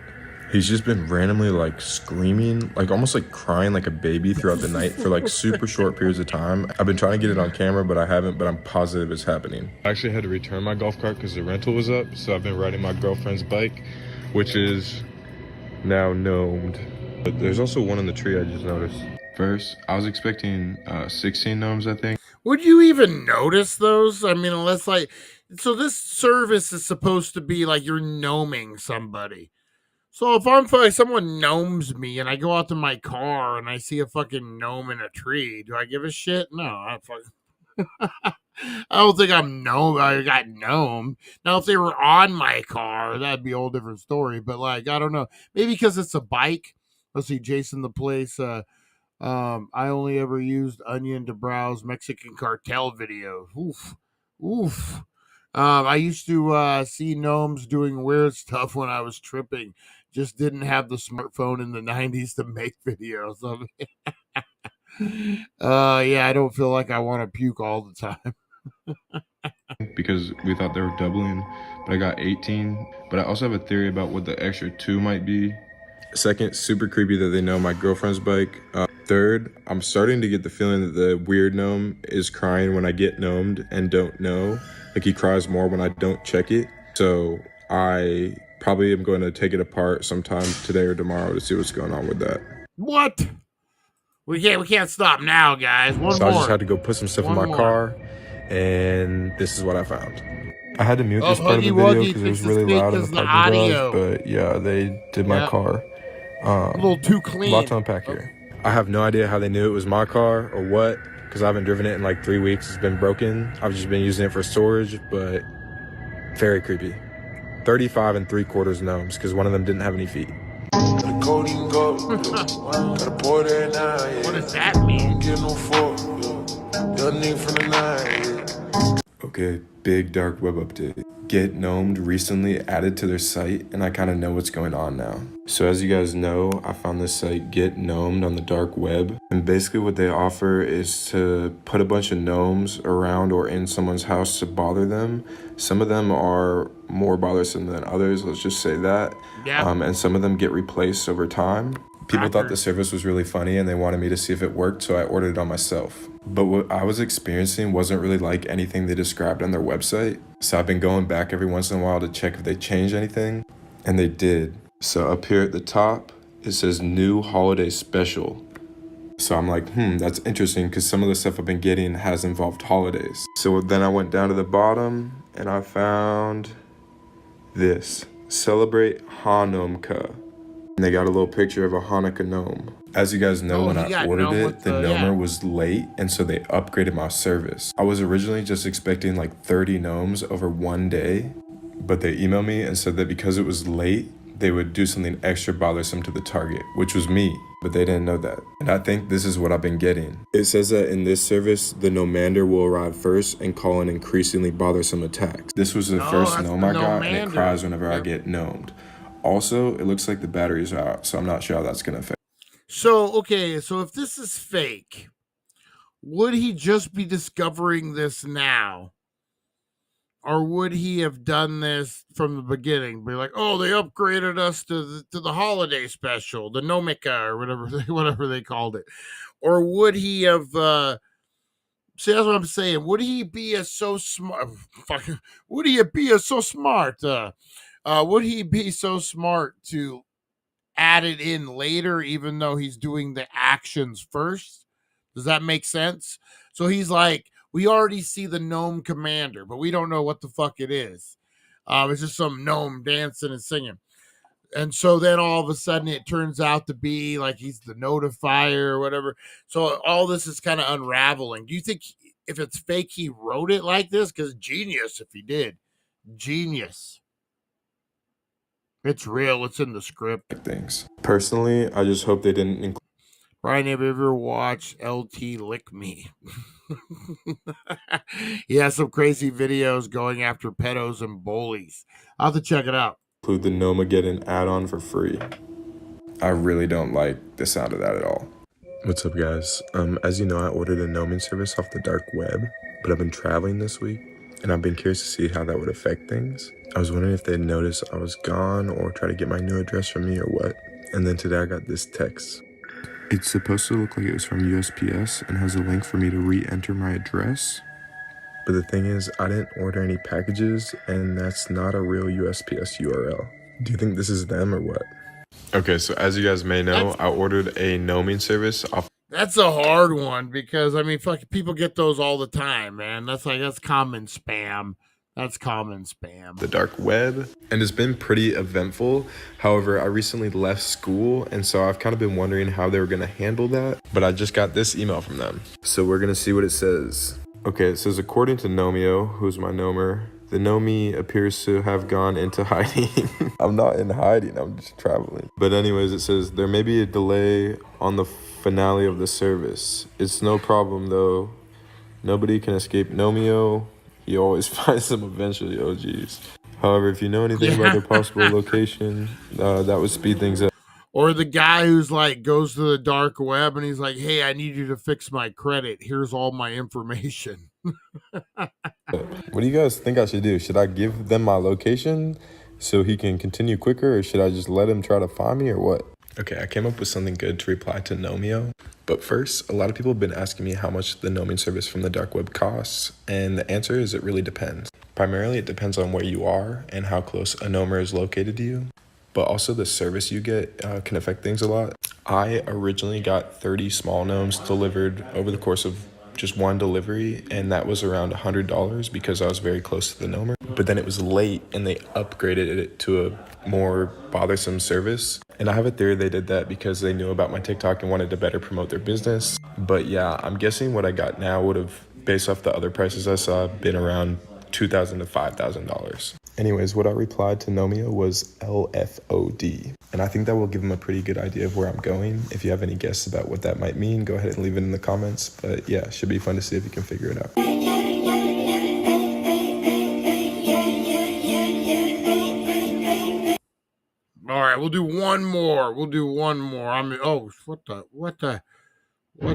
he's just been randomly like screaming, like almost like crying like a baby throughout the night for like super short periods of time. I've been trying to get it on camera, but I haven't, but I'm positive it's happening. I actually had to return my golf cart because the rental was up, so I've been riding my girlfriend's bike, which is now gnomed. But there's also one in the tree I just noticed. First, I was expecting 16 gnomes, I think. Would you even notice those? I mean, unless like, so this service is supposed to be like you're gnoming somebody. So if I'm like someone gnomes me and I go out to my car and I see a fucking gnome in a tree, do I give a shit? No, I don't think I got gnomed. Now if they were on my car, that'd be a whole different story. But like, I don't know. Maybe because it's a bike. Let's see, Jason the Place. I only ever used Onion to browse Mexican cartel videos. Oof. I used to see gnomes doing weird stuff when I was tripping. Just didn't have the smartphone in the 90s to make videos of it. Yeah, I don't feel like I want to puke all the time. Because we thought they were doubling, but I got 18. But I also have a theory about what the extra 2 might be. Second, super creepy that they know my girlfriend's bike. Third, I'm starting to get the feeling that the weird gnome is crying when I get gnomed and don't know. Like he cries more when I don't check it. So I probably am going to take it apart sometime today or tomorrow to see what's going on with that. What? We can't stop now, guys. One So more. I just had to go put some stuff in my car, and this is what I found. I had to mute this part of the video because it was really loud in the parking garage, but yeah, they did my car. A little too clean. A lot to unpack here. I have no idea how they knew it was my car or what, because I haven't driven it in like 3 weeks. It's been broken. I've just been using it for storage, but very creepy. 35 3/4 gnomes, because one of them didn't have any feet. What does that mean? Okay, big dark web update. Get Gnomed recently added to their site, and I kind of know what's going on now. So as you guys know, I found this site Get Gnomed on the dark web, and basically what they offer is to put a bunch of gnomes around or in someone's house to bother them. Some of them are more bothersome than others, let's just say that. Yeah. And some of them get replaced over time. People thought the service was really funny and they wanted me to see if it worked, so I ordered it on myself. But what I was experiencing wasn't really like anything they described on their website. So I've been going back every once in a while to check if they changed anything, and they did. So up here at the top, it says new holiday special. So I'm like, that's interesting because some of the stuff I've been getting has involved holidays. So then I went down to the bottom and I found this, celebrate Hanukkah. And they got a little picture of a Hanukkah gnome. As you guys know, when I ordered it, the gnomer was late, and so they upgraded my service. I was originally just expecting like 30 gnomes over one day, but they emailed me and said that because it was late, they would do something extra bothersome to the target, which was me, but they didn't know that. And I think this is what I've been getting. It says that in this service, the Nomander will arrive first and call in increasingly bothersome attacks. This was the first gnome I got, and it cries whenever I get gnomed. Also, it looks like the batteries are out, so I'm not sure how that's going to affect. So, okay, so if this is fake, would he just be discovering this now? Or would he have done this from the beginning? Be like, oh, they upgraded us to the holiday special, the Nomica, or whatever they called it. Or would he have... See, that's what I'm saying. Would he be so smart? Would he be so smart? Would he be so smart to add it in later, even though he's doing the actions first? Does that make sense? So he's like, we already see the gnome commander, but we don't know what the fuck it is. It's just some gnome dancing and singing. And so then all of a sudden it turns out to be like he's the notifier or whatever. So all this is kind of unraveling. Do you think if it's fake, he wrote it like this? Because genius if he did. Genius. It's real. It's in the script. Things. Personally, I just hope they didn't include. Ryan, have you ever watched LT Lick Me? He has some crazy videos going after pedos and bullies. I'll have to check it out. Include the Nomageddon add-on for free. I really don't like the sound of that at all. What's up, guys? As you know, I ordered a gnoming service off the dark web, but I've been traveling this week, and I've been curious to see how that would affect things. I was wondering if they'd notice I was gone or try to get my new address from me or what. And then today I got this text. It's supposed to look like it was from USPS and has a link for me to re-enter my address. But the thing is, I didn't order any packages, and that's not a real USPS URL. Do you think this is them or what? Okay, so as you guys may know, I ordered a gnoming service off. That's a hard one because, I mean, fuck, people get those all the time, man. That's common spam. That's common spam. The dark web, and it's been pretty eventful. However, I recently left school, and so I've kind of been wondering how they were going to handle that. But I just got this email from them. So we're going to see what it says. Okay, it says, according to Nomeo, who's my gnomer, the Nomi appears to have gone into hiding. I'm not in hiding, I'm just traveling. But anyways, it says, there may be a delay on the finale of the service. It's no problem, though. Nobody can escape Nomeo. He always finds them eventually, oh geez. However, if you know anything about their possible location, that would speed things up. Or the guy who's like goes to the dark web and he's like, hey, I need you to fix my credit. Here's all my information. What do you guys think I should do? Should I give them my location so he can continue quicker, or should I just let him try to find me, or what? Okay, I came up with something good to reply to Nomeo. But first, a lot of people have been asking me how much the gnoming service from the dark web costs, and the answer is it really depends. Primarily, it depends on where you are and how close a gnomer is located to you. But also the service you get can affect things a lot. I originally got 30 small gnomes delivered over the course of just one delivery, and that was around $100 because I was very close to the gnomer. But then it was late and they upgraded it to a more bothersome service. And I have a theory they did that because they knew about my TikTok and wanted to better promote their business. But yeah, I'm guessing what I got now would have, based off the other prices I saw, been around $2,000 to $5,000. Anyways, what I replied to Nomeo was LFOD. And I think that will give him a pretty good idea of where I'm going. If you have any guesses about what that might mean, go ahead and leave it in the comments. But yeah, it should be fun to see if you can figure it out. All right, we'll do one more. I mean, oh, what the?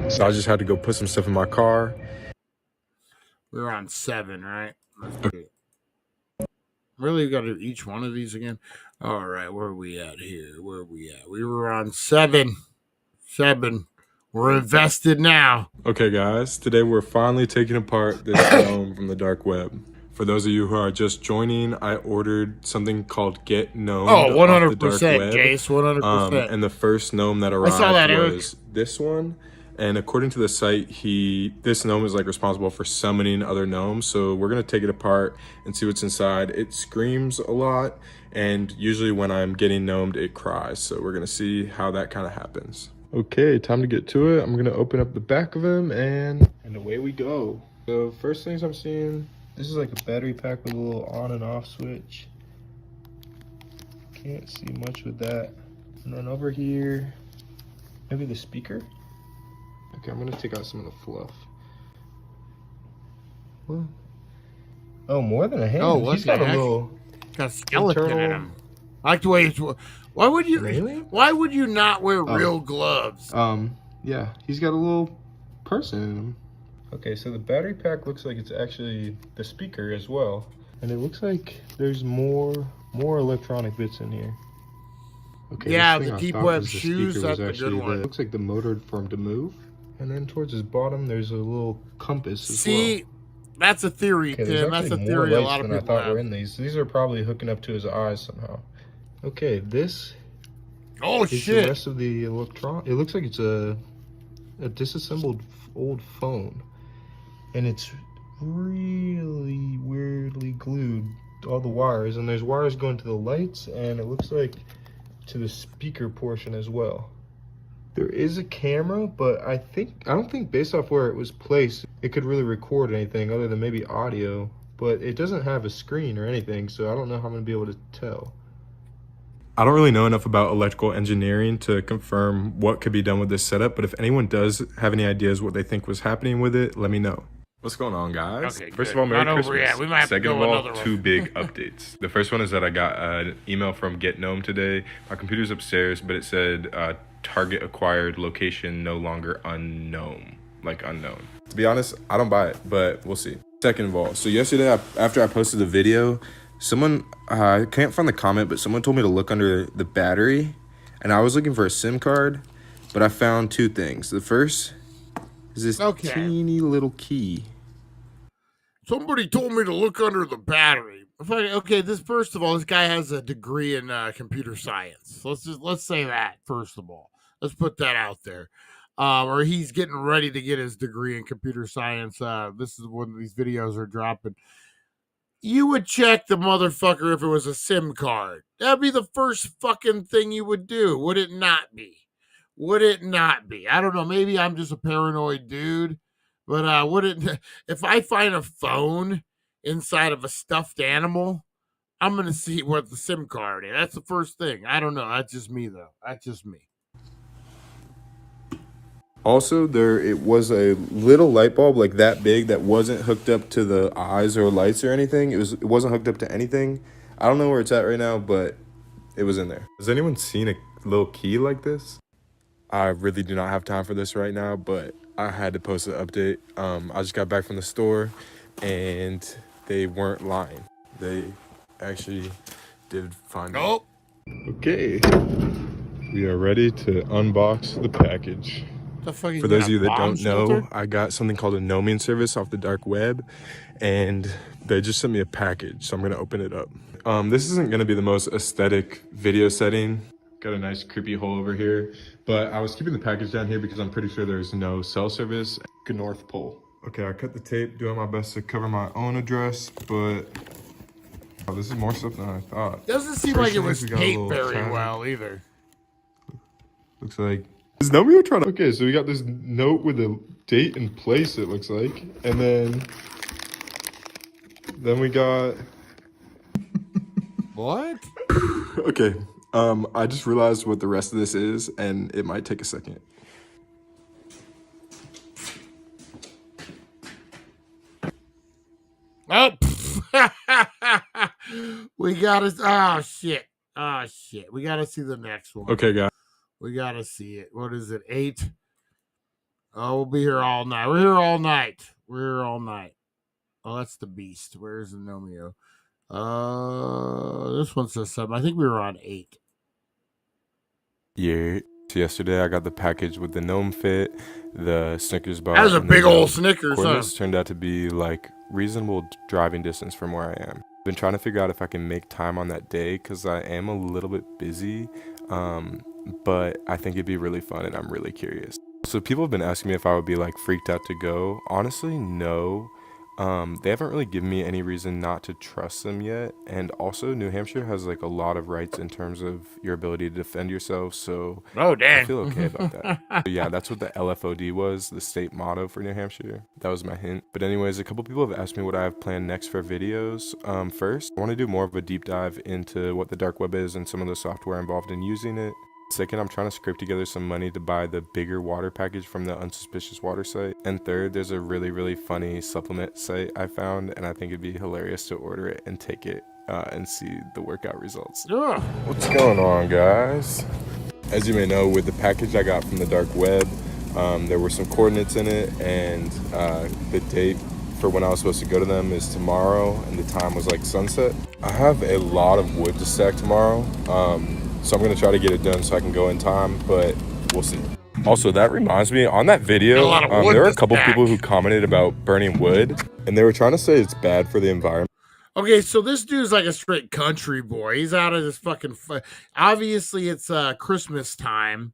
So I just had to go put some stuff in my car. We're on 7, right? Let's do it. Really got to do each one of these again? All right, where are we at here? We were on 7. We're invested now. Okay, guys, today we're finally taking apart this gnome from the dark web. For those of you who are just joining, I ordered something called Get Gnome. Oh, 100%, Jace, 100%. And the first gnome that arrived was this one. And according to the site, this gnome is like responsible for summoning other gnomes. So we're gonna take it apart and see what's inside. It screams a lot, and usually when I'm getting gnomed, it cries. So we're gonna see how that kind of happens. Okay, time to get to it. I'm gonna open up the back of him, and away we go. So first things I'm seeing, this is like a battery pack with a little on and off switch. Can't see much with that. And then over here, maybe the speaker. Okay, I'm gonna take out some of the fluff. Well, oh, more than a hand. Oh, he's got a little got a skeleton in him. I like the way he's. Why would you? Really? Why would you not wear real gloves? Yeah, he's got a little person in him. Okay, so the battery pack looks like it's actually the speaker as well, and it looks like there's more electronic bits in here. Okay, yeah, the deep web shoes. That's a good one. It looks like the motor for him to move. And then towards his bottom, there's a little compass as well. That's a theory, Tim. That's a theory a lot of people I thought have. were in these. These are probably hooking up to his eyes somehow. Okay, this is the rest of the electron. It looks like it's a a disassembled old phone, and it's really weirdly glued, all the wires, and there's wires going to the lights, and it looks like to the speaker portion as well. There is a camera, but I don't think based off where it was placed, it could really record anything other than maybe audio, but it doesn't have a screen or anything, so I don't know how I'm gonna be able to tell. I don't really know enough about electrical engineering to confirm what could be done with this setup, but if anyone does have any ideas what they think was happening with it, let me know. What's going on, guys? Okay, First good. of all, Merry Not over Christmas. yet. We might have to Second go of all, another one. two big updates. The first one is that I got an email from Get Gnome today. My computer's upstairs, but it said target acquired, location no longer unknown. Like unknown. To be honest, I don't buy it, but we'll see. Second of all, so yesterday after I posted the video, someone, I can't find the comment, but someone told me to look under the battery, and I was looking for a SIM card, but I found two things. The first is this teeny little key. Somebody told me to look under the battery. Okay, first of all, this guy has a degree in computer science. Let's say that first of all. Let's put that out there. Or he's getting ready to get his degree in computer science. This is when these videos are dropping. You would check the motherfucker if it was a SIM card. That'd be the first fucking thing you would do. Would it not be? Would it not be? I don't know. Maybe I'm just a paranoid dude. But wouldn't if I find a phone inside of a stuffed animal, I'm gonna see what the SIM card is. That's the first thing. I don't know. That's just me though. That's just me. Also, it was a little light bulb like that big that wasn't hooked up to the eyes or lights or anything. It wasn't hooked up to anything. I don't know where it's at right now, but it was in there. Has anyone seen a little key like this? I really do not have time for this right now, but I had to post an update. I just got back from the store, and they weren't lying. They actually did find it. Okay, we are ready to unbox the package. For those of you that don't know, I got something called a gnoming service off the dark web, and they just sent me a package, so I'm gonna open it up. This isn't gonna be the most aesthetic video setting. Got a nice creepy hole over here, but I was keeping the package down here because I'm pretty sure there's no cell service. North Pole. Okay, I cut the tape, doing my best to cover my own address, but oh, this is more stuff than I thought. Doesn't seem like it was taped very well either. Looks like is Nomeo trying to? Okay, so we got this note with a date and place. It looks like, and then we got what? Okay. I just realized what the rest of this is, and it might take a second. Oh, we gotta. Oh shit! Oh shit! We gotta see the next one. Okay, guys. We gotta see it. What is it? 8? Oh, we'll be here all night. We're here all night. We're here all night. Oh, that's the beast. Where's the Nomeo? This one says 7. I think we were on 8. Yeah. So yesterday I got the package with the gnome fit, the Snickers bar. That was a big old Snickers. Coordinates turned out to be like reasonable driving distance from where I am. Been trying to figure out if I can make time on that day because I am a little bit busy, but I think it'd be really fun and I'm really curious. So people have been asking me if I would be like freaked out to go. Honestly, no. They haven't really given me any reason not to trust them yet. And also New Hampshire has like a lot of rights in terms of your ability to defend yourself. So I feel okay about that. But yeah, that's what the LFOD was, the state motto for New Hampshire. That was my hint. But anyways, a couple people have asked me what I have planned next for videos. First, I want to do more of a deep dive into what the dark web is and some of the software involved in using it. Second, I'm trying to scrape together some money to buy the bigger water package from the Unsuspicious Water site. And third, there's a really, really funny supplement site I found, and I think it'd be hilarious to order it and take it and see the workout results. Ugh. What's going on, guys? As you may know, with the package I got from the dark web, there were some coordinates in it, and the date for when I was supposed to go to them is tomorrow, and the time was like sunset. I have a lot of wood to stack tomorrow. So I'm gonna try to get it done so I can go in time, but we'll see. Also, that reminds me, on that video, there were a couple people who commented about burning wood, and they were trying to say it's bad for the environment. Okay, so this dude's like a straight country boy. He's out of this fucking. Obviously, it's Christmas time.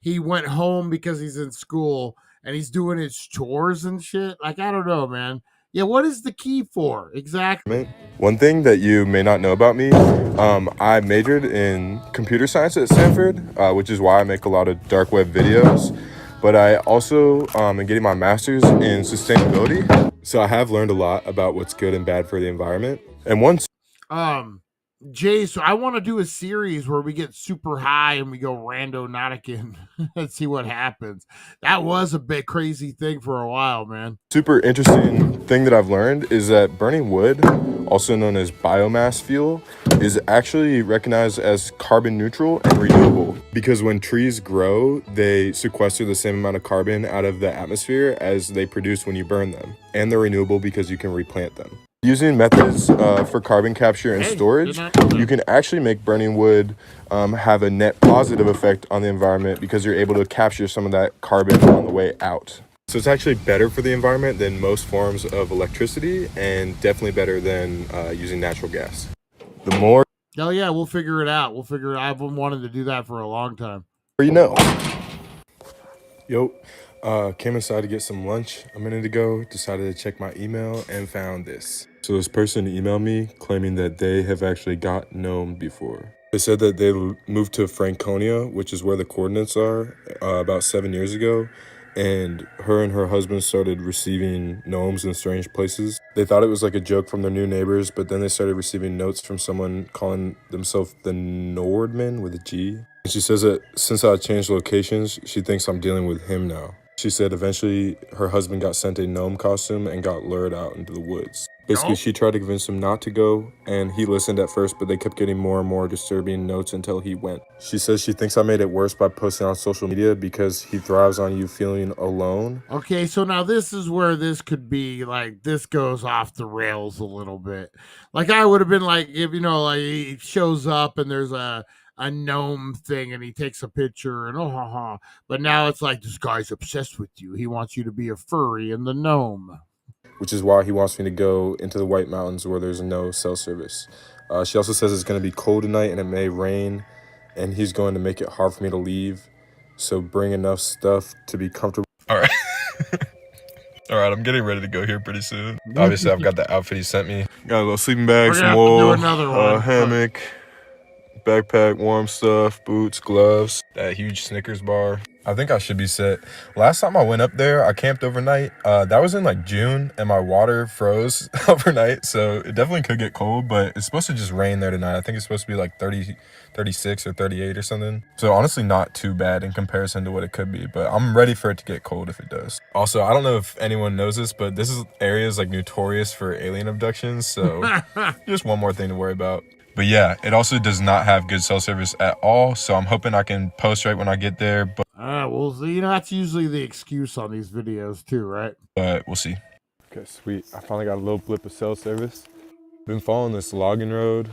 he went home because he's in school and he's doing his chores and shit. Like, I don't know, man. Yeah, what is the key for exactly? One thing that you may not know about me, I majored in computer science at Stanford, which is why I make a lot of dark web videos. But I also am getting my master's in sustainability. So I have learned a lot about what's good and bad for the environment. And once Jay, so I want to do a series where we get super high and we go randonauticking and see what happens. That was a bit crazy thing for a while, man. super interesting thing that I've learned is that burning wood, also known as biomass fuel, is actually recognized as carbon neutral and renewable because when trees grow, they sequester the same amount of carbon out of the atmosphere as they produce when you burn them. And they're renewable because you can replant them. Using methods for carbon capture and storage, you can actually make burning wood have a net positive effect on the environment because you're able to capture some of that carbon on the way out. So it's actually better for the environment than most forms of electricity and definitely better than using natural gas. The more Oh yeah, we'll figure it out. I've been wanting to do that for a long time. you know. Yo, came inside to get some lunch a minute ago, decided to check my email and found this. So this person emailed me claiming that they have actually got gnome before. They said that they moved to Franconia, which is where the coordinates are, about 7 years ago. And her husband started receiving gnomes in strange places. They thought it was like a joke from their new neighbors, but then they started receiving notes from someone calling themselves the Nordman with a G. And she says that since I changed locations, she thinks I'm dealing with him now. She said eventually her husband got sent a gnome costume and got lured out into the woods. Basically, she tried to convince him not to go, and he listened at first, but they kept getting more and more disturbing notes until he went. She says she thinks I made it worse by posting on social media because he thrives on you feeling alone. Okay, so now this is where this could be like this goes off the rails a little bit. Like I would have been like if like he shows up and there's a gnome thing and he takes a picture and but now it's like this guy's obsessed with you. He wants you to be a furry and the gnome. Which is why he wants me to go into the White Mountains where there's no cell service. She also says it's going to be cold tonight and it may rain, and he's going to make it hard for me to leave. So bring enough stuff to be comfortable. All right. All right, I'm getting ready to go here pretty soon. Obviously, I've got the outfit he sent me. Got a little sleeping bag, some wool, hammock, backpack, warm stuff, boots, gloves, that huge Snickers bar. I think I should be set. Last time I went up there, I camped overnight. That was in like June, and my water froze overnight, so it definitely could get cold, but it's supposed to just rain there tonight. I think it's supposed to be like 30, 36 or 38 or something. So honestly, not too bad in comparison to what it could be, but I'm ready for it to get cold if it does. Also, I don't know if anyone knows this, but this area is like notorious for alien abductions, so just one more thing to worry about. But yeah, it also does not have good cell service at all, so I'm hoping I can post right when I get there. But well, that's usually the excuse on these videos too, right? But we'll see. Okay, sweet. I finally got a little blip of cell service. Been following this logging road.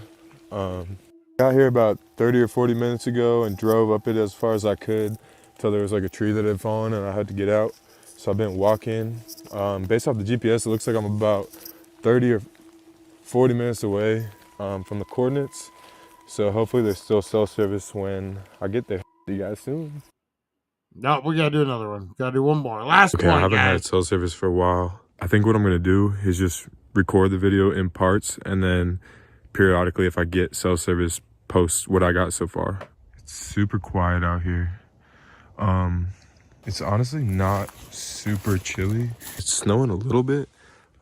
Got here about 30 or 40 minutes ago and drove up it as far as I could until there was like a tree that had fallen and I had to get out. So I've been walking. Based off the GPS, it looks like I'm about 30 or 40 minutes away from the coordinates. So hopefully there's still cell service when I get there. See you guys soon. No, we gotta do another one. Gotta do one more. Last one, I haven't guys. had cell service for a while. I think what I'm gonna do is just record the video in parts and then periodically, if I get cell service, post what I got so far. It's super quiet out here. It's honestly not super chilly. It's snowing a little bit.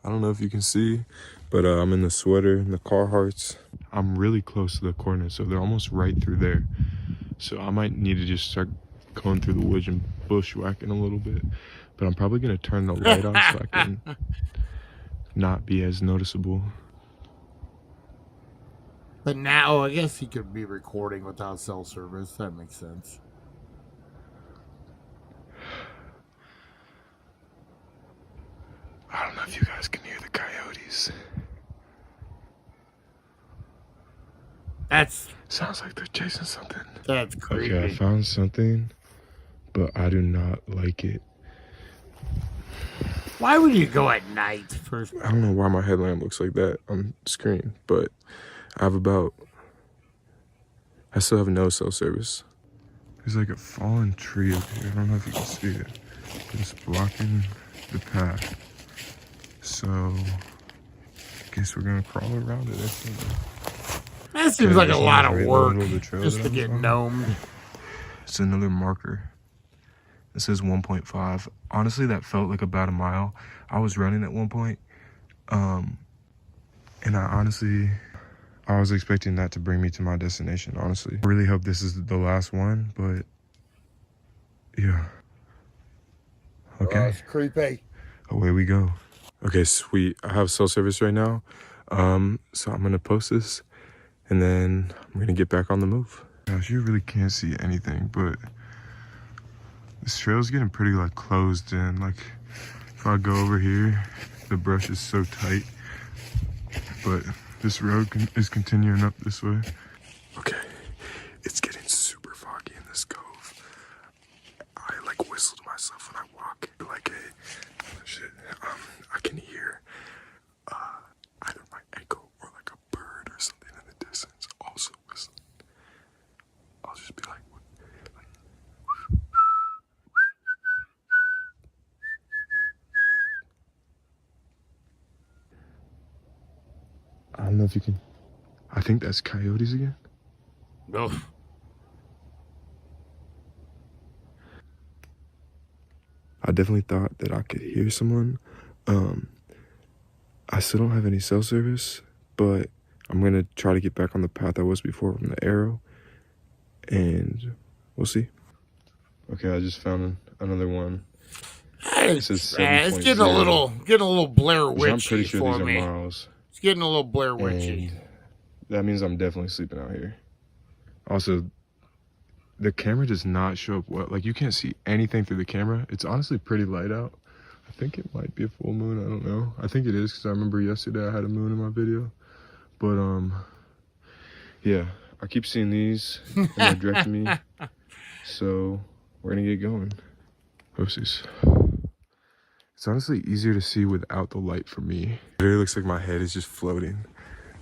I don't know if you can see, but I'm in the sweater and the Carhartts. I'm really close to the coordinates, so they're almost right through there. So I might need to just start going through the woods and bushwhacking a little bit. But I'm probably gonna turn the light on so I can not be as noticeable. But now, I guess he could be recording without cell service. That makes sense. I don't know if you guys can hear the coyotes. Sounds like they're chasing something. That's creepy. Okay, I found something, but I do not like it. Why would you go at night first? I don't know why my headlamp looks like that on the screen, but I still have no cell service. There's like a fallen tree up here. I don't know if you can see it, but it's blocking the path. So I guess we're gonna crawl around it. That seems like a lot of work just to that get I'm on. gnomed. It's another marker. It says 1.5. Honestly, that felt like about a mile. I was running at one point, and I was expecting that to bring me to my destination, honestly. I really hope this is the last one, but yeah. Okay. It's creepy. Away we go. Okay, sweet. I have cell service right now. So I'm gonna post this and then I'm gonna get back on the move. Gosh, you really can't see anything, but this trail's getting pretty like closed in. Like if I go over here, the brush is so tight, but this road is continuing up this way. Okay, it's getting super foggy in this cove. I like whistle to myself when I walk like a shit. I can hear either my echo or like a bird or something in the distance also whistling. I'll just be like, I don't know if you can. I think that's coyotes again. No. I definitely thought that I could hear someone. I still don't have any cell service, but I'm gonna try to get back on the path I was before from the arrow, and we'll see. Okay, I just found another one. It's getting a little Blair I'm Witchy pretty sure for these me. are miles. It's getting a little Blair Witchy. And that means I'm definitely sleeping out here. Also, the camera does not show up well. Like, you can't see anything through the camera. It's honestly pretty light out. I think it might be a full moon. I don't know. I think it is because I remember yesterday I had a moon in my video. But, yeah. I keep seeing these and they're directing me. So, we're going to get going. Oopsies. It's honestly easier to see without the light for me. It really looks like my head is just floating.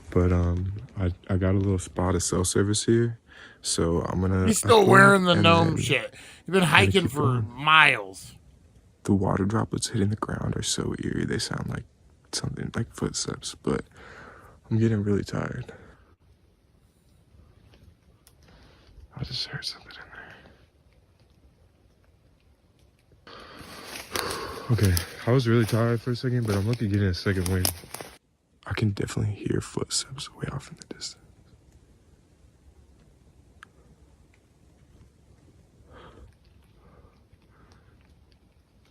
But I got a little spot of cell service here, so I'm gonna. He's still wearing the gnome shit. You've been hiking for miles. The water droplets hitting the ground are so eerie. They sound like something like footsteps, but I'm getting really tired. I just heard something in there. Okay, I was really tired for a second, but I'm lucky getting a second wind. I can definitely hear footsteps way off in the distance.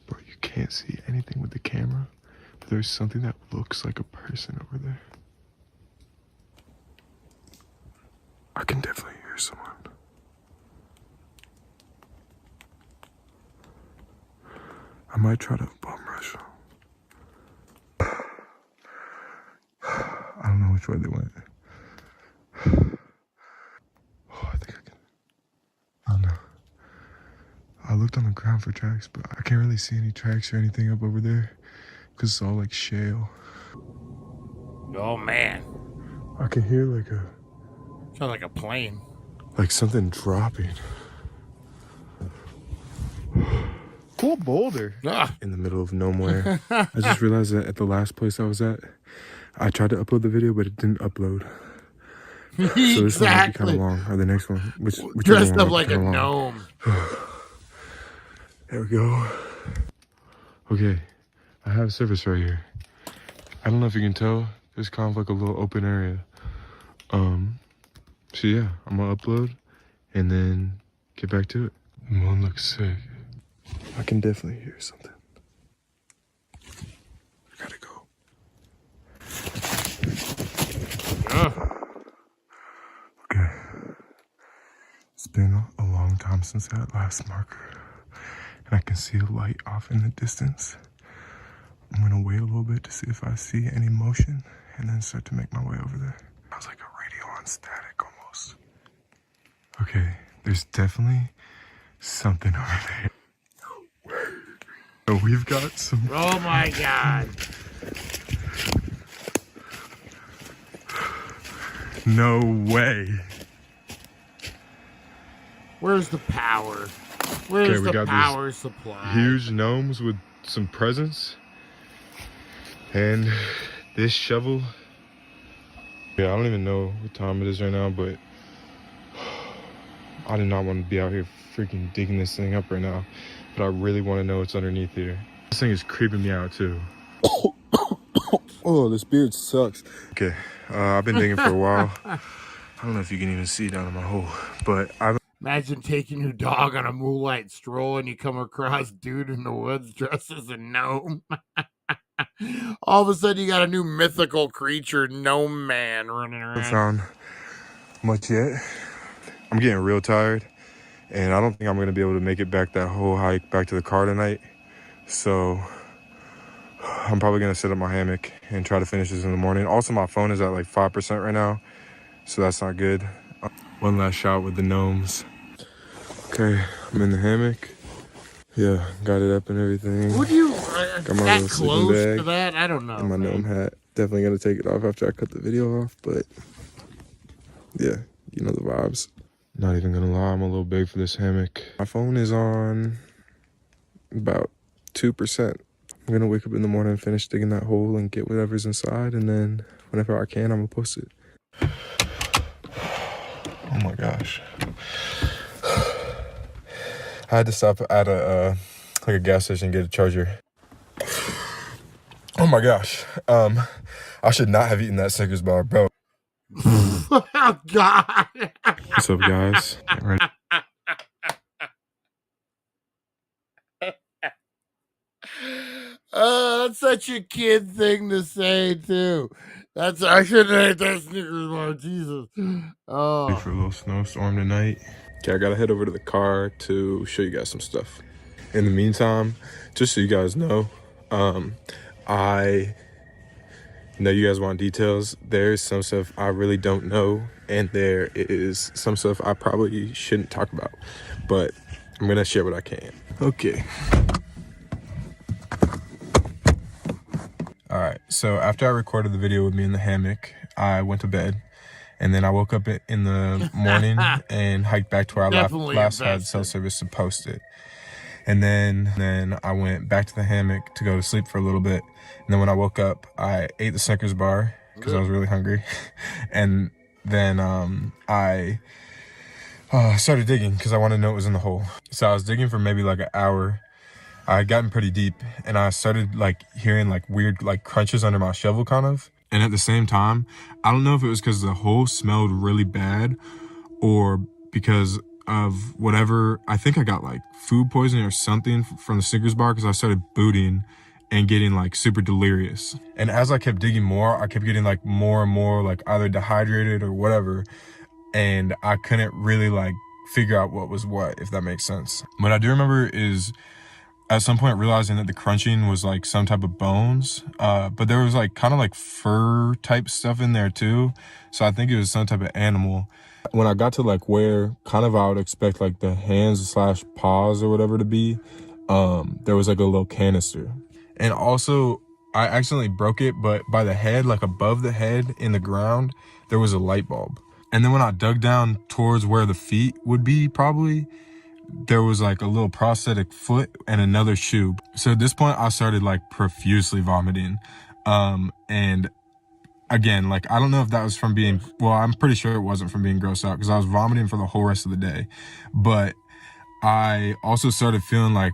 Bro, you can't see anything with the camera, but there's something that looks like a person over there. I can definitely hear someone. I might try to bum rush them. I don't know which way they went. Oh, I think I can. I don't know. I looked on the ground for tracks, but I can't really see any tracks or anything up over there because it's all like shale. Oh man. I can hear like a. Sounds like a plane. Like something dropping. Cool boulder. Ah. In the middle of nowhere. I just realized that at the last place I was at, I tried to upload the video, but it didn't upload. So this one might be kind of long, or the next one. Which Dressed up like a gnome. There we go. Okay, I have service right here. I don't know if you can tell. There's kind of like a little open area. So yeah, I'm gonna upload and then get back to it. The moon looks sick. I can definitely hear something. I gotta go. Okay. It's been a long time since that last marker. And I can see a light off in the distance. I'm gonna wait a little bit to see if I see any motion and then start to make my way over there. I was like a radio on static almost. Okay, there's definitely something over there. So we've got some. Oh my god. No way. Where's the power? Where's we the got these power supply? huge gnomes with some presents. And this shovel. Yeah, I don't even know what time it is right now, but I do not want to be out here freaking digging this thing up right now. But I really want to know what's underneath here. This thing is creeping me out too. Oh, this beard sucks. Okay, I've been digging for a while. I don't know if you can even see down in my hole, but I've... Imagine taking your dog on a moonlight stroll and you come across dude in the woods dressed as a gnome. All of a sudden you got a new mythical creature, gnome man, running around. I haven't found much yet. I'm getting real tired, and I don't think I'm gonna be able to make it back that whole hike back to the car tonight. So I'm probably gonna set up my hammock and try to finish this in the morning. Also, my phone is at like 5% right now, so that's not good. One last shot with the gnomes. Okay, I'm in the hammock. Yeah, got it up and everything. Would you got my that little sleeping close bag to that? I don't know. and my man. gnome hat. Definitely gonna take it off after I cut the video off, but yeah, you know the vibes. Not even gonna lie, I'm a little big for this hammock. My phone is on about 2%. I'm gonna wake up in the morning and finish digging that hole and get whatever's inside, and then whenever I can, I'm gonna post it. Oh my gosh. I had to stop at a like a gas station and get a charger. Oh my gosh. I should not have eaten that Snickers bar, bro. Oh God. What's up, guys? Ready? That's such a kid thing to say too. That's I shouldn't have ate that Snickers bar. Jesus. Oh. For a little snowstorm tonight. Okay, I gotta head over to the car to show you guys some stuff. In the meantime, just so you guys know, I know you guys want details. There's some stuff I really don't know, and there is some stuff I probably shouldn't talk about, but I'm gonna share what I can. Okay. All right, so after I recorded the video with me in the hammock, I went to bed, and then I woke up in the morning and hiked back to where I last had cell service to post it. And then I went back to the hammock to go to sleep for a little bit. And then when I woke up, I ate the Snickers bar because I was really hungry. And then I started digging because I wanted to know what was in the hole. So I was digging for maybe like an hour. I had gotten pretty deep, and I started like hearing like weird like crunches under my shovel kind of. And at the same time, I don't know if it was because the hole smelled really bad or because of whatever. I think I got like food poisoning or something from the Snickers bar because I started booting and getting like super delirious. And as I kept digging more, I kept getting like more and more like either dehydrated or whatever. And I couldn't really like figure out what was what, if that makes sense. What I do remember is at some point realizing that the crunching was like some type of bones, but there was like kind of like fur type stuff in there too. So I think it was some type of animal. When I got to like where kind of I would expect like the hands / paws or whatever to be, there was like a little canister. And also I accidentally broke it, but by the head, like above the head in the ground, there was a light bulb. And then when I dug down towards where the feet would be probably, there was like a little prosthetic foot and another shoe. So at this point I started like profusely vomiting. And again, like, I don't know if that was from being, well, I'm pretty sure it wasn't from being grossed out because I was vomiting for the whole rest of the day. But I also started feeling like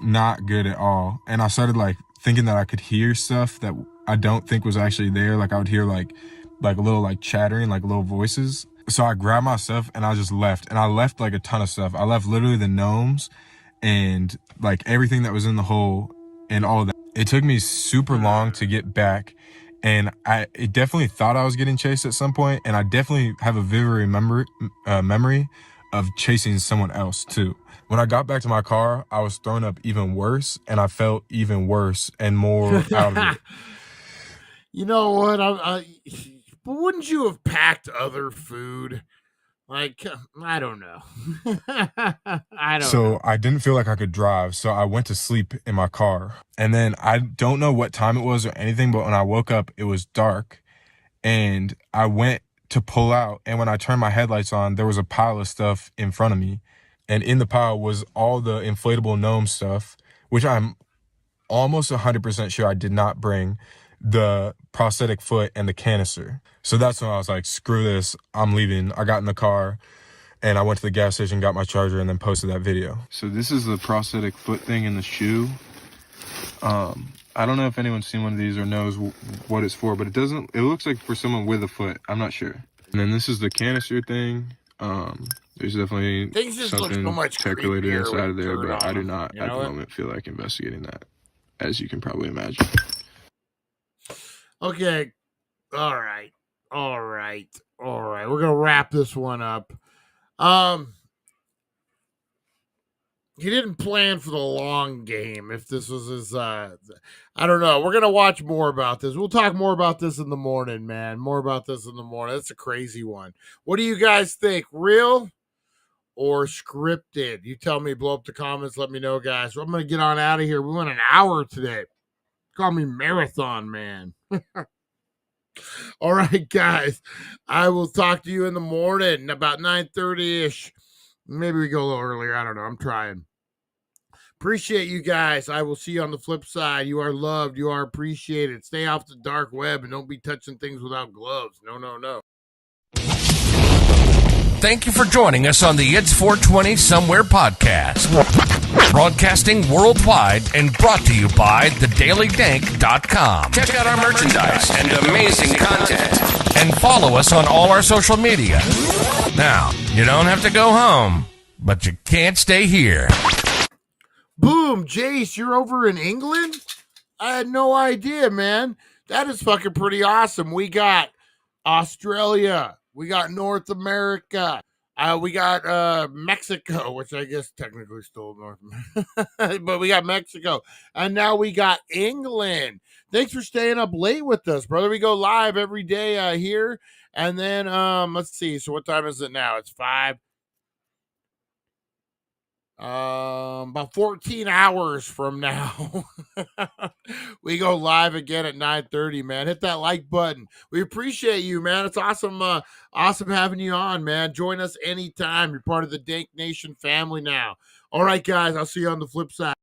not good at all. And I started like thinking that I could hear stuff that I don't think was actually there. Like I would hear like a little like chattering, like little voices. So I grabbed my stuff and I just left. And I left like a ton of stuff. I left literally the gnomes and like everything that was in the hole and all of that. It took me super long to get back. And it definitely thought I was getting chased at some point. And I definitely have a vivid memory of chasing someone else too. When I got back to my car, I was thrown up even worse. And I felt even worse and more out of it. You know what? But wouldn't you have packed other food? Like, I don't know. I don't know. I didn't feel like I could drive, so I went to sleep in my car. And then I don't know what time it was or anything, but when I woke up, it was dark. And I went to pull out, and when I turned my headlights on, there was a pile of stuff in front of me. and in the pile was all the inflatable gnome stuff, which I'm almost 100% sure I did not bring, the prosthetic foot and the canister. So that's when I was like, screw this, I'm leaving. I got in the car and I went to the gas station, got my charger, and then posted that video. So this is the prosthetic foot thing in the shoe. I don't know if anyone's seen one of these or knows what it's for, but it looks like for someone with a foot. I'm not sure. And then this is the canister thing. There's definitely something calculated inside of there, but I do not at the moment feel like investigating that, as you can probably imagine. Okay. All right. We're going to wrap this one up. He didn't plan for the long game. If this was his, I don't know. We're going to watch more about this. We'll talk more about this in the morning, man. More about this in the morning. That's a crazy one. What do you guys think? Real or scripted? You tell me, blow up the comments. Let me know, guys. I'm going to get on out of here. We went an hour today. Call me Marathon Man. All right, guys. I will talk to you in the morning about 9:30-ish. Maybe we go a little earlier. I don't know. I'm trying. Appreciate you guys. I will see you on the flip side. You are loved. You are appreciated. Stay off the dark web and don't be touching things without gloves. No. Thank you for joining us on the It's 420 Somewhere podcast. Broadcasting worldwide and brought to you by thedailydank.com. Check out our merchandise and amazing content. And follow us on all our social media. Now, you don't have to go home, but you can't stay here. Boom, Jace, you're over in England? I had no idea, man. That is fucking pretty awesome. We got Australia. We got North America. We got Mexico, which I guess technically still North America. But we got Mexico. And now we got England. Thanks for staying up late with us, brother. We go live every day here. And then, let's see. So what time is it now? It's 5. About 14 hours from now, we go live again at 9:30, man. Hit that like button. We appreciate you, man. It's awesome. Awesome having you on, man. Join us anytime. You're part of the Dank Nation family now. All right, guys. I'll see you on the flip side.